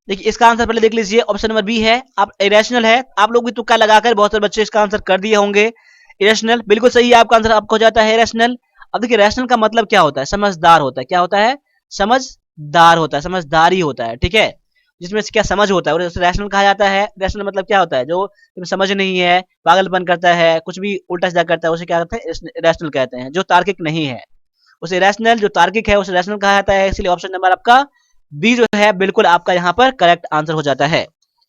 A: देखिए इसका आंसर पहले देख लीजिए, ऑप्शन नंबर बी है, आप इरेशनल है। आप लोग भी तुक्का लगाकर बहुत सारे बच्चे इसका आंसर कर दिए होंगे। इरेशनल बिल्कुल सही है, आपका आंसर आपको हो जाता है इरेशनल। अब देखिए रैशनल का मतलब क्या होता है, समझदार होता है। क्या होता है, समझदार होता है, समझदारी होता है, ठीक है। जिसमें से क्या समझ होता है, और रैशनल कहा जाता है। रैशनल मतलब क्या होता है, जो समझ नहीं है, पागलपन करता है, कुछ भी उल्टा सीधा करता है, उसे क्या कहते हैं, रैशनल कहते हैं। जो तार्किक नहीं है उसे रैशनल, जो तार्किक है उसे रैशनल कहा जाता है। इसलिए ऑप्शन नंबर आपका बी जो है बिल्कुल आपका यहाँ पर करेक्ट आंसर हो जाता है।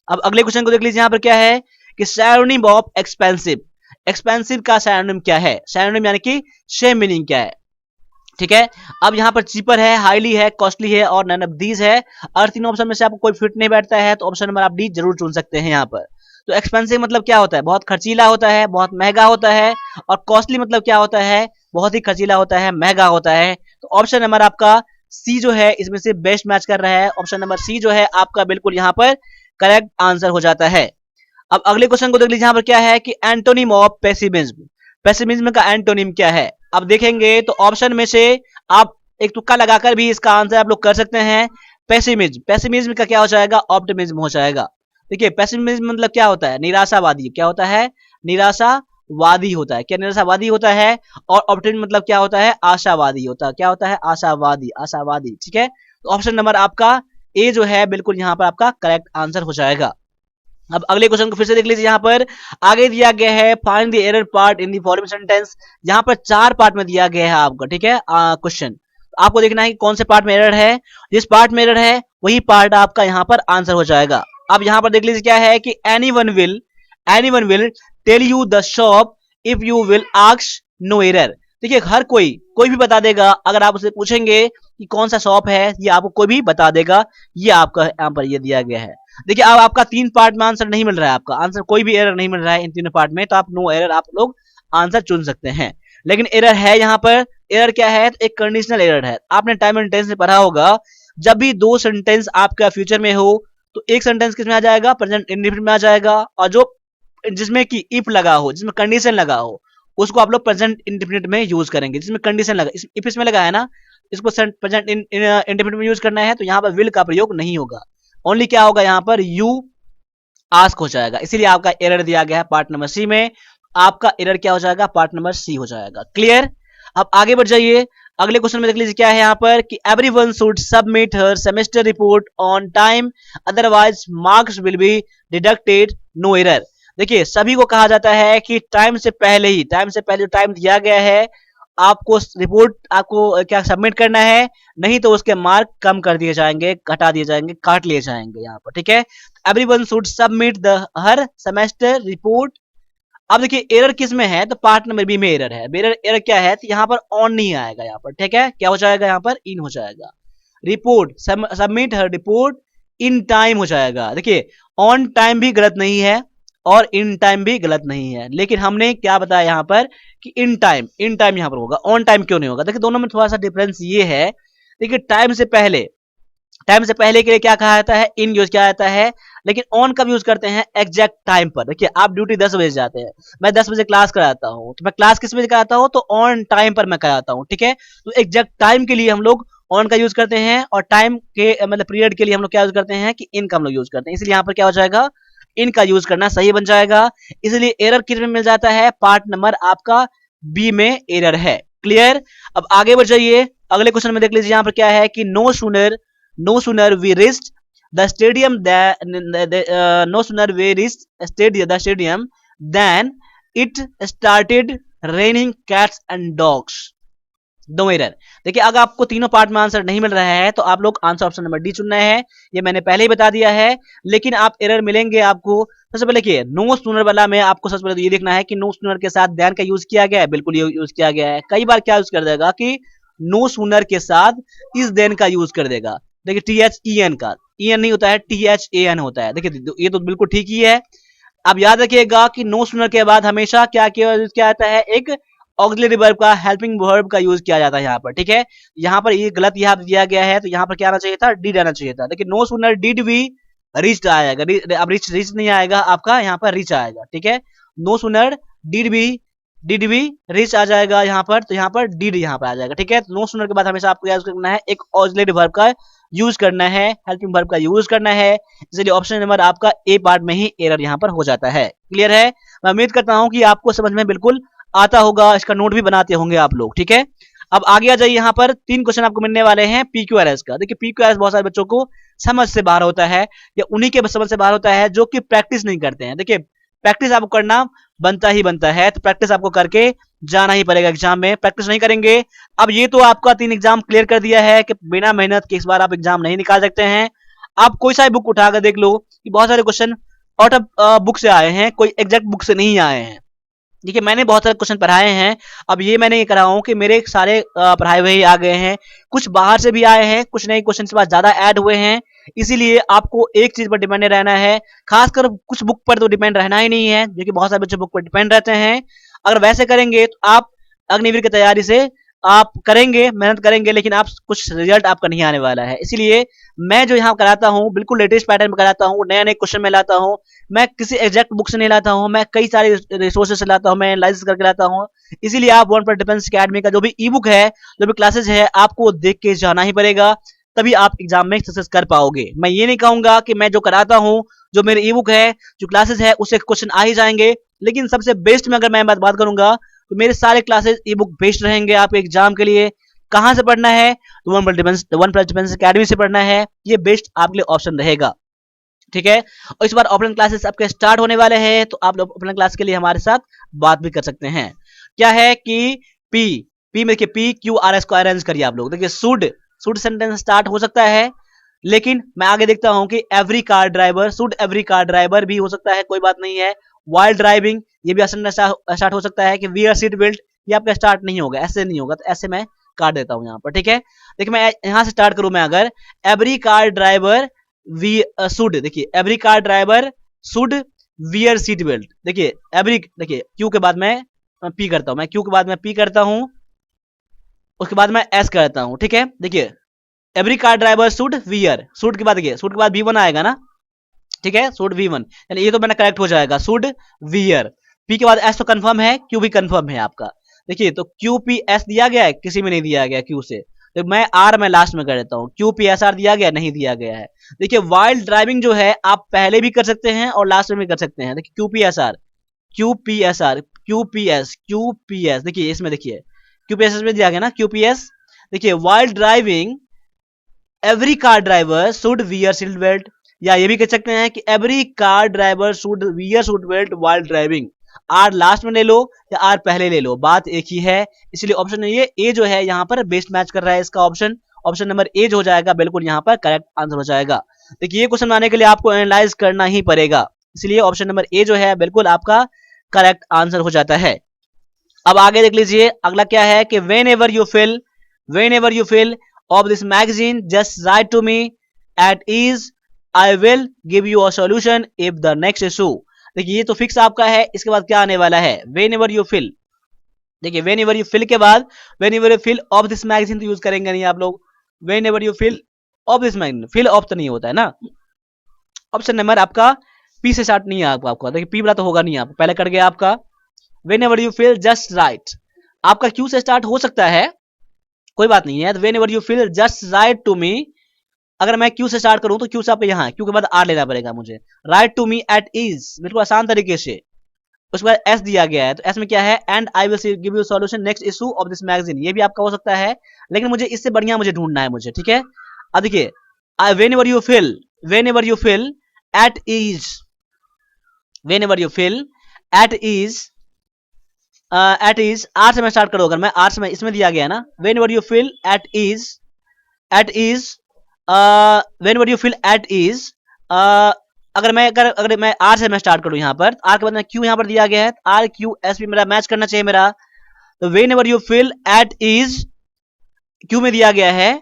A: अब अगले क्वेश्चन को देख लीजिए, यहाँ पर क्या है कि सिनोनिम ऑफ एक्सपेंसिव। एक्सपेंसिव का सिनोनिम क्या है, सिनोनिम यानी कि सेम मीनिंग क्या है, ठीक है। अब यहाँ पर चीपर है, हाईली है, कॉस्टली है और नन ऑफ दीज है। और तीनों ऑप्शन में से आपको कोई फिट नहीं बैठता है तो ऑप्शन नंबर आप डी जरूर चुन सकते हैं यहाँ पर। तो एक्सपेंसिव मतलब क्या होता है, बहुत खर्चीला होता है, बहुत महंगा होता है। और कॉस्टली मतलब क्या होता है, बहुत ही खर्चीला होता है, महंगा होता है। तो ऑप्शन नंबर आपका सी जो है इसमें से बेस्ट मैच कर रहा है। ऑप्शन नंबर सी जो है आपका बिल्कुल यहाँ पर करेक्ट आंसर हो जाता है। अब अगले क्वेश्चन को देख लीजिए, यहाँ पर क्या है कि एंटोनिम ऑफ पेसिमिज्म, पेसिमिज्म का एंटोनिम क्या है। अब देखेंगे तो ऑप्शन में से आप एक तुक्का लगाकर भी इसका आंसर आप लोग कर सकते हैं। पेसिमिज्म, पेसिमिज्म का क्या हो जाएगा, ऑप्टिमिज्म हो जाएगा। देखिए पेसिमिज्म मतलब क्या होता है, निराशावादी, क्या होता है, निराशावादी होता है, क्या निराशावादी होता है। और ऑप्टिमिज्म मतलब क्या होता है, आशावादी होता है, क्या होता है, आशावादी, आशावादी। ठीक है, तो ऑप्शन नंबर आपका ए जो है बिल्कुल यहाँ पर आपका करेक्ट आंसर हो जाएगा। अब अगले क्वेश्चन को फिर से देख लीजिए, यहाँ पर आगे दिया गया है find the error part in the following sentence. यहाँ पर 4 पार्ट में दिया गया है आपका, ठीक है क्वेश्चन। आपको देखना है कि कौन से पार्ट में एरर है, जिस पार्ट में एरर है वही पार्ट आपका यहाँ पर आंसर हो जाएगा। अब यहाँ पर देख लीजिए क्या है कि anyone will tell you the shop if you will ask no error. देखिए हर कोई भी बता देगा, अगर आप उससे पूछेंगे कि कौन सा शॉप है, ये आपको कोई भी बता देगा। ये आपका यहाँ पर ये दिया गया है। देखिए अब आपका 3 पार्ट में आंसर नहीं मिल रहा है, आपका आंसर कोई भी एरर नहीं मिल रहा है इन तीनों पार्ट में, तो आप नो एरर आप लोग आंसर चुन सकते हैं। लेकिन एरर है यहाँ पर, एरर क्या है, तो एक कंडीशनल एरर है। आपने टाइम एंड टेंस में पढ़ा होगा, जब भी 2 सेंटेंस आपका फ्यूचर में हो तो एक सेंटेंस किसमें आ जाएगा, प्रेजेंट इंडेफिनिट में आ जाएगा, और जो जिसमें कि इफ लगा हो, जिसमें कंडीशन लगा हो, उसको आप लोग प्रेजेंट इंडेफिनिट में यूज करेंगे। जिसमें कंडीशन लगा, इफ इसमें लगा है ना, इसको प्रेजेंट इंडेफिनिट में यूज करना है, तो यहाँ पर विल का प्रयोग नहीं होगा, ओनली क्या होगा, यहाँ पर यू आस्क हो जाएगा। इसीलिए आपका एरर दिया गया है पार्ट नंबर सी में, आपका एरर क्या हो जाएगा, पार्ट नंबर सी हो जाएगा। क्लियर। अब आगे बढ़ जाइए, अगले क्वेश्चन में देख लीजिए क्या है यहाँ पर कि एवरीवन शुड सबमिट हर semester report on time otherwise marks will be deducted, no error. देखिए सभी को कहा जाता है कि टाइम से पहले जो टाइम दिया गया है आपको रिपोर्ट आपको क्या सबमिट करना है, नहीं तो उसके मार्क कम कर दिए जाएंगे, घटा दिए जाएंगे, काट लिए जाएंगे यहाँ पर। ठीक है, everyone should submit the her semester report. अब देखिए एरर किस में है, तो पार्ट नंबर बी में एरर है। एरर क्या है, तो यहाँ पर ऑन नहीं आएगा यहाँ पर। ठीक है, क्या हो जाएगा, यहाँ पर इन हो जाएगा। Report submit her report in time हो जाएगा। देखिए ऑन टाइम भी गलत नहीं है और इन टाइम भी गलत नहीं है, लेकिन हमने क्या बताया यहाँ पर कि इन टाइम यहाँ पर होगा, ऑन टाइम क्यों नहीं होगा। देखिए दोनों में थोड़ा सा डिफरेंस ये है, देखिए टाइम से पहले के लिए क्या कहा जाता है, इन यूज किया जाता है, लेकिन ऑन कब यूज करते हैं, एग्जैक्ट टाइम पर। देखिए आप ड्यूटी 10 बजे जाते हैं, मैं 10 बजे क्लास कराता हूँ, तो मैं क्लास किस बजे कराता हूँ, तो ऑन टाइम पर मैं कराता हूँ। ठीक है, तो एग्जैक्ट टाइम के लिए हम लोग ऑन का यूज करते हैं, और टाइम के मतलब पीरियड के लिए हम लोग क्या यूज करते हैं कि इन का हम लोग यूज करते हैं। इसलिए यहाँ पर क्या हो जाएगा, इनका यूज करना सही बन जाएगा। इसलिए एरर किस में मिल जाता है, पार्ट नंबर आपका बी में एरर है। क्लियर। अब आगे बढ़ जाइए, अगले क्वेश्चन में देख लीजिए यहाँ पर क्या है कि no sooner we reached the stadium the stadium than it started raining cats and dogs, no error. देखिए अगर आपको तीनों पार्ट में आंसर नहीं मिल रहा है तो आप लोग आंसर ऑप्शन नंबर डी चुनना है, ये मैंने पहले ही बता दिया है। लेकिन आप एरर मिलेंगे आपको, सबसे पहले देखिए नो सूनर वाला में आपको सबसे पहले तो ये देखना है कि नो सूनर के साथ दैन का यूज किया गया है, बिल्कुल ये यूज किया गया है। कई बार क्या यूज कर देगा कि नो सूनर के साथ इस देन का यूज कर देगा। देखिए THEN का, EN नहीं होता है, THAN होता है। देखिए ये तो बिल्कुल ठीक ही है। अब याद रखिएगा कि नो सूनर के बाद हमेशा क्या किया जाता है, एक ऑक्सिलरी वर्ब का, हेल्पिंग वर्ब का यूज किया जाता है यहाँ पर। ठीक है, यहाँ पर ये गलत यहाँ दिया गया है, तो यहाँ पर क्या आना चाहिए था, डिड आना चाहिए था। देखिए no sooner did we reach आएगा, अब रिच नहीं आएगा आपका, यहाँ पर रिच आएगा। ठीक है, no sooner did we reach आ जाएगा यहाँ पर, तो यहाँ पर डिड यहाँ पर आ जाएगा। ठीक है, तो नो सूनर के बाद हमेशा आपको यूज करना है, एक ऑक्सिलरी वर्ब का यूज करना है, हेल्पिंग वर्ब का यूज करना है। इसलिए ऑप्शन नंबर आपका ए पार्ट में ही एरर यहाँ पर हो जाता है। क्लियर है, मैं उम्मीद करता हूँ कि आपको समझ में बिल्कुल आता होगा, इसका नोट भी बनाते होंगे आप लोग। ठीक है, अब आगे आ जाइए, यहाँ पर 3 क्वेश्चन आपको मिलने वाले हैं PQRS का। देखिए PQRS बहुत सारे बच्चों को समझ से बाहर होता है, या उन्हीं के समझ से बाहर होता है जो कि प्रैक्टिस नहीं करते हैं। देखिए प्रैक्टिस आपको करना बनता है, तो प्रैक्टिस आपको करके जाना ही पड़ेगा एग्जाम में। प्रैक्टिस नहीं करेंगे, अब ये तो आपका 3 एग्जाम क्लियर कर दिया है कि बिना मेहनत के इस बार आप एग्जाम नहीं निकाल सकते हैं। आप कोई सा बुक उठाकर देख लो कि बहुत सारे क्वेश्चन आउट ऑफ बुक से आए हैं, कोई एग्जैक्ट बुक से नहीं आए हैं। देखिए मैंने बहुत सारे क्वेश्चन पढ़ाए हैं, अब ये मैंने ये करा हूँ कि मेरे सारे पढ़ाए हुए ही आ गए हैं, कुछ बाहर से भी आए हैं, कुछ नए क्वेश्चन के बाद ज्यादा ऐड हुए हैं। इसीलिए आपको एक चीज पर डिपेंड रहना है, खासकर कुछ बुक पर तो डिपेंड रहना ही नहीं है, जो कि बहुत सारे बच्चे बुक पर डिपेंड रहते हैं। अगर वैसे करेंगे तो आप अग्निवीर की तैयारी से आप करेंगे, मेहनत करेंगे, लेकिन आप कुछ रिजल्ट आपका नहीं आने वाला है। इसीलिए मैं जो यहाँ कराता हूँ बिल्कुल लेटेस्ट पैटर्न में कराता हूँ, नया नए क्वेश्चन में लाता हूँ। मैं किसी एग्जैक्ट बुक से नहीं लाता हूँ, मैं कई सारे रिसोर्सेज से लाता हूँ, मैं एनालिसिस करके लाता हूँ। इसीलिए आप वन पर डिफेंस अकेडमी का जो भी ई बुक है, जो भी क्लासेज है, आपको देख के जाना ही पड़ेगा, तभी आप एग्जाम में सक्सेस कर पाओगे। मैं ये नहीं कहूंगा कि मैं जो कराता हूँ, जो मेरे ई बुक है, जो क्लासेस है, उससे क्वेश्चन आ ही जाएंगे, लेकिन सबसे बेस्ट में अगर मैं बात करूंगा तो मेरे सारे क्लासेस ई बुक बेस्ट रहेंगे आपके एग्जाम के लिए। कहां से पढ़ना है? तो वन प्लस डिफेंस अकेडमी से पढ़ना है, ये बेस्ट आपके लिए ऑप्शन रहेगा। ठीक है, और इस बार ऑफलाइन क्लासेस आपके स्टार्ट होने वाले हैं, तो आप लोग ऑफलाइन क्लास के लिए हमारे साथ बात भी कर सकते हैं। क्या है कि पी पी में पी क्यू आर एस को अरेंज करिए आप लोग। देखिए शुड सेंटेंस स्टार्ट हो सकता है, लेकिन मैं आगे देखता हूं कि every car driver, should every car driver भी हो सकता है, कोई बात नहीं है। वाइल्ड ड्राइविंग ये भी स्टार्ट हो सकता है कि वियर सीट बेल्ट, ये आपका स्टार्ट नहीं होगा, ऐसे नहीं होगा, तो ऐसे मैं काट देता हूं यहाँ पर। ठीक है, देखिए मैं यहां से स्टार्ट करूं, मैं अगर every car driver we should, देखिए every car driver should wear seat belt. देखिए एवरी, देखिए क्यू के बाद मैं पी करता हूं, मैं क्यू के बाद मैं पी करता हूं, उसके बाद मैं एस करता हूं। ठीक है, देखिए every car driver should wear, should के बाद देखिए शुड के बाद V1 आएगा ना, ठीक है, शुड V1, यानी ये तो मैंने करेक्ट हो जाएगा, शुड वियर। पी के बाद एस तो कंफर्म है, क्यू भी कंफर्म है आपका। देखिए तो क्यू पी एस दिया गया है, किसी में नहीं दिया गया क्यू से, तो मैं आर में लास्ट में कर देता हूँ। क्यू पी एस आर दिया गया, नहीं दिया गया है। देखिए वाइल्ड ड्राइविंग जो है आप पहले भी कर सकते हैं और लास्ट में भी कर सकते हैं। देखिए Q P S R, Q P S R, Q P S, Q P S, देखिए इसमें देखिए क्यू पी एस में दिया गया ना, क्यू पी एस। देखिए while driving every car driver should wear seat belt, या ये भी कह सकते हैं कि every car driver should wear seat belt while driving. R last में ले लो या आर पहले ले लो, बात एक ही है। इसलिए ऑप्शन ये ए जो है यहाँ पर बेस्ट मैच कर रहा है, इसका ऑप्शन ऑप्शन नंबर ए जो हो जाएगा, बिल्कुल यहाँ पर करेक्ट आंसर हो जाएगा। देखिए ये क्वेश्चन बनाने के लिए आपको एनालाइज करना ही पड़ेगा, इसलिए ऑप्शन नंबर ए जो है बिल्कुल आपका करेक्ट आंसर हो जाता है। अब आगे देख लीजिए, अगला क्या है कि when ever you feel of this magazine, just write to me at ease, I will give you a solution if the next issue। देखिए ये तो फिक्स आपका है, इसके बाद क्या आने वाला है? whenever you feel, देखिए whenever you feel के बाद whenever you feel of this magazine तो यूज करेंगे नहीं आप लोग। whenever you feel of this magazine, feel of तो नहीं होता है ना। ऑप्शन नंबर आपका पी से स्टार्ट नहीं है आपका, देखिए पी वाला तो होगा नहीं, आप पहले कट गया आपका। whenever you feel just right, आपका क्यू से स्टार्ट हो सकता है, कोई बात नहीं है। तो whenever you feel just write to me, अगर मैं क्यू से स्टार्ट करूं तो क्यू से आपको यहाँ क्यू के बाद आर लेना पड़ेगा मुझे। Write to me at ease, बिल्कुल आसान तरीके से। उसके बाद एस दिया गया है, तो एस में क्या है? And I will give you solution next issue of this magazine, ये भी आपका हो सकता है, लेकिन मुझे इससे बढ़िया मुझे ढूंढना है मुझे। ठीक है, अब देखिए whenever you feel at ease, whenever you feel at ease, at ease R से मैं स्टार्ट करूँ, अगर मैं आर से मैं इसमें दिया गया ना, when ever you feel at ease, whenever you feel at is, अगर मैं आर से मैं स्टार्ट करूँ यहाँ पर, आर के बाद में क्यू यहाँ पर दिया गया है, आर क्यू एस भी मेरा मैच करना चाहिए मेरा। तो whenever you feel at is, Q में दिया गया है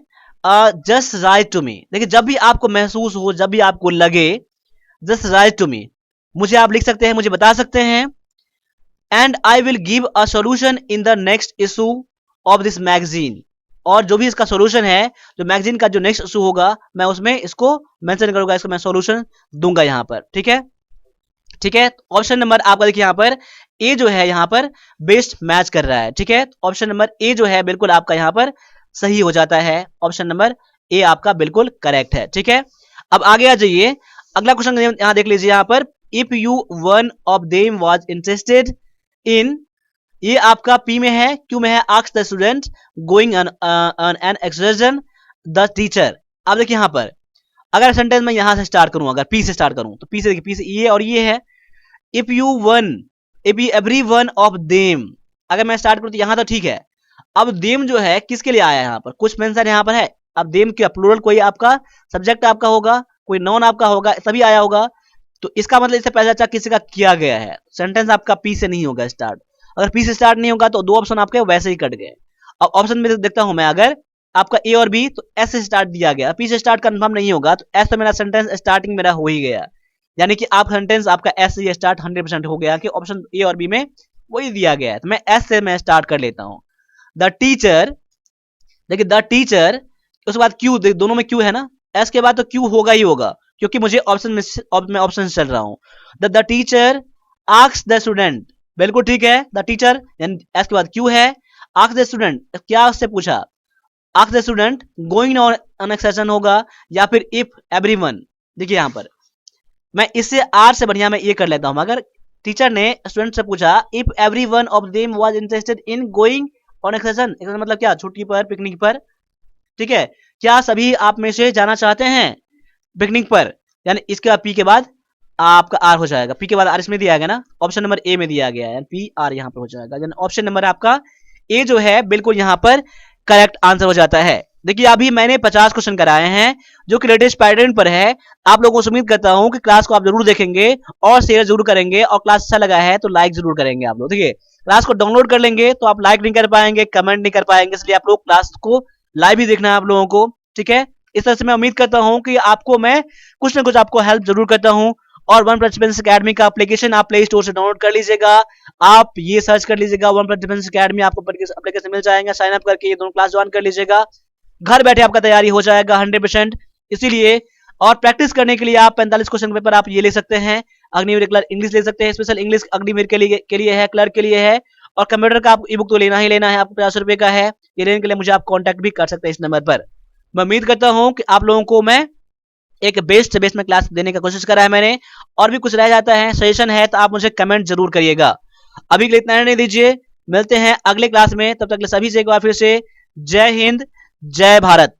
A: जस्ट राइट टू मी। देखिए जब भी आपको महसूस हो, जब भी आपको लगे, जस्ट राइट टू मी, मुझे आप लिख सकते हैं, मुझे बता सकते हैं, and I will give a solution in the next issue of this magazine. और जो भी इसका सोल्यूशन है, जो मैगजीन का जो नेक्स्ट इशू होगा, मैं उसमें इसको मेंशन करूंगा, इसको मैं सोल्यूशन दूंगा यहाँ पर। ठीक है, ठीक है, ऑप्शन नंबर आपका देखिए यहाँ पर ए जो है यहाँ पर बेस्ट मैच कर रहा है। ठीक है, ऑप्शन नंबर ए जो है बिल्कुल आपका यहाँ पर सही हो जाता है, ऑप्शन नंबर ए आपका बिल्कुल करेक्ट है। ठीक है, अब आगे आ जाइए, अगला क्वेश्चन यहाँ देख लीजिए यहाँ पर, if you one of them was interested इन, ये आपका पी में है, क्यू में है, ask the student going on an excursion the teacher. अब देखिए यहाँ पर अगर सेंटेंस में यहां से स्टार्ट करूं, अगर पी से स्टार्ट करूं, तो पी से देखिए, पी से ये और ये है, if you one, if every one of them, अगर मैं स्टार्ट करूं तो यहां तो ठीक है। अब देम जो है किसके लिए आया है यहाँ पर? कुछ मेंशन यहाँ पर है। अब देम का प्लूरल कोई आपका सब्जेक्ट आपका होगा, कोई नॉन आपका होगा, तभी आया होगा, तो इसका मतलब इससे पहले अच्छा किसी का किया गया है, सेंटेंस आपका पी से नहीं होगा स्टार्ट। अगर पी से स्टार्ट नहीं होगा तो दो ऑप्शन आपके वैसे ही कट गए। अब ऑप्शन में देखता हूं मैं, अगर आपका ए और बी, तो एस से स्टार्ट दिया गया, पी से स्टार्ट कंफर्म नहीं होगा, तो एस तो मेरा सेंटेंस स्टार्टिंग मेरा हो ही गया, यानी कि आप सेंटेंस आपका एस से स्टार्ट 100% हो गया कि ऑप्शन ए और बी में वही दिया गया है। तो मैं एस से मैं स्टार्ट कर लेता हूं। द टीचर, देखिए द टीचर, उसके बाद क्यू, दोनों में क्यू है ना, एस के बाद तो क्यू होगा ही होगा, क्योंकि मुझे ऑप्शन में ऑप्शन चल रहा हूं। The teacher asks the student, बिल्कुल ठीक है, द टीचर एस के बाद क्यू है, आस्क्स द स्टूडेंट, क्या उससे पूछा, asks the student going on excursion होगा, या फिर इफ एवरीवन। देखिए यहां पर मैं इससे आर से बढ़िया मैं ये कर लेता हूं, अगर टीचर ने स्टूडेंट से पूछा if everyone of them was interested in going on excursion, मतलब क्या, छुट्टी पर, पिकनिक पर, ठीक है, क्या सभी आप में से जाना चाहते हैं पिकनिक पर, यानी इसके बाद पी के बाद आपका आर हो जाएगा, पी के बाद आर इसमें दिया गया ना, ऑप्शन नंबर ए में दिया गया है, पी आर यहां पर हो जाएगा, यानी ऑप्शन नंबर आपका ए जो है बिल्कुल यहां पर करेक्ट आंसर हो जाता है। देखिए अभी मैंने 50 क्वेश्चन कराए हैं जो कि लेटेस्ट पैटर्न पर है। आप लोगों से उम्मीद करता हूं कि क्लास को आप जरूर देखेंगे और शेयर जरूर करेंगे, और क्लास अच्छा लगा है तो लाइक जरूर करेंगे आप लोग। देखिए क्लास को डाउनलोड कर लेंगे तो आप लाइक नहीं कर पाएंगे, कमेंट नहीं कर पाएंगे, इसलिए आप लोग क्लास को लाइव ही देखना है आप लोगों को, ठीक है। इस तरह से मैं उम्मीद करता हूं कि आपको मैं कुछ ना कुछ आपको हेल्प जरूर करता हूं। और वन प्लस डिफेंस अकेडमी का एप्लीकेशन आप प्ले स्टोर से डाउनलोड कर लीजिएगा, आप ये सर्च कर लीजिएगा वन प्लस डिफेंस अकेडमी, आपको एप्लीकेशन मिल जाएगा, साइन अप करके ये दोनों क्लास ज्वाइन कर लीजिएगा, घर बैठे आपका तैयारी हो जाएगा 100%। इसीलिए और प्रैक्टिस करने के लिए आप 45 क्वेश्चन पेपर आप ये ले सकते हैं, अग्निवीर क्लर्क इंग्लिश ले सकते हैं, स्पेशल इंग्लिश अग्निवीर के लिए है, क्लर्क के लिए है, और कंप्यूटर का आप ई बुक तो लेना ही लेना है, आपको 50 रुपए का है, ये लेने के लिए मुझे आप कॉन्टैक्ट भी कर सकते हैं इस नंबर पर। मैं उम्मीद करता हूं कि आप लोगों को मैं एक बेस्ट बेस्ट में क्लास देने का कोशिश करा है मैंने, और भी कुछ रह जाता है, सजेशन है तो आप मुझे कमेंट जरूर करिएगा। अभी के लिए इतना नहीं दीजिए, मिलते हैं अगले क्लास में, तब तक सभी से एक बार फिर से जय हिंद, जय भारत।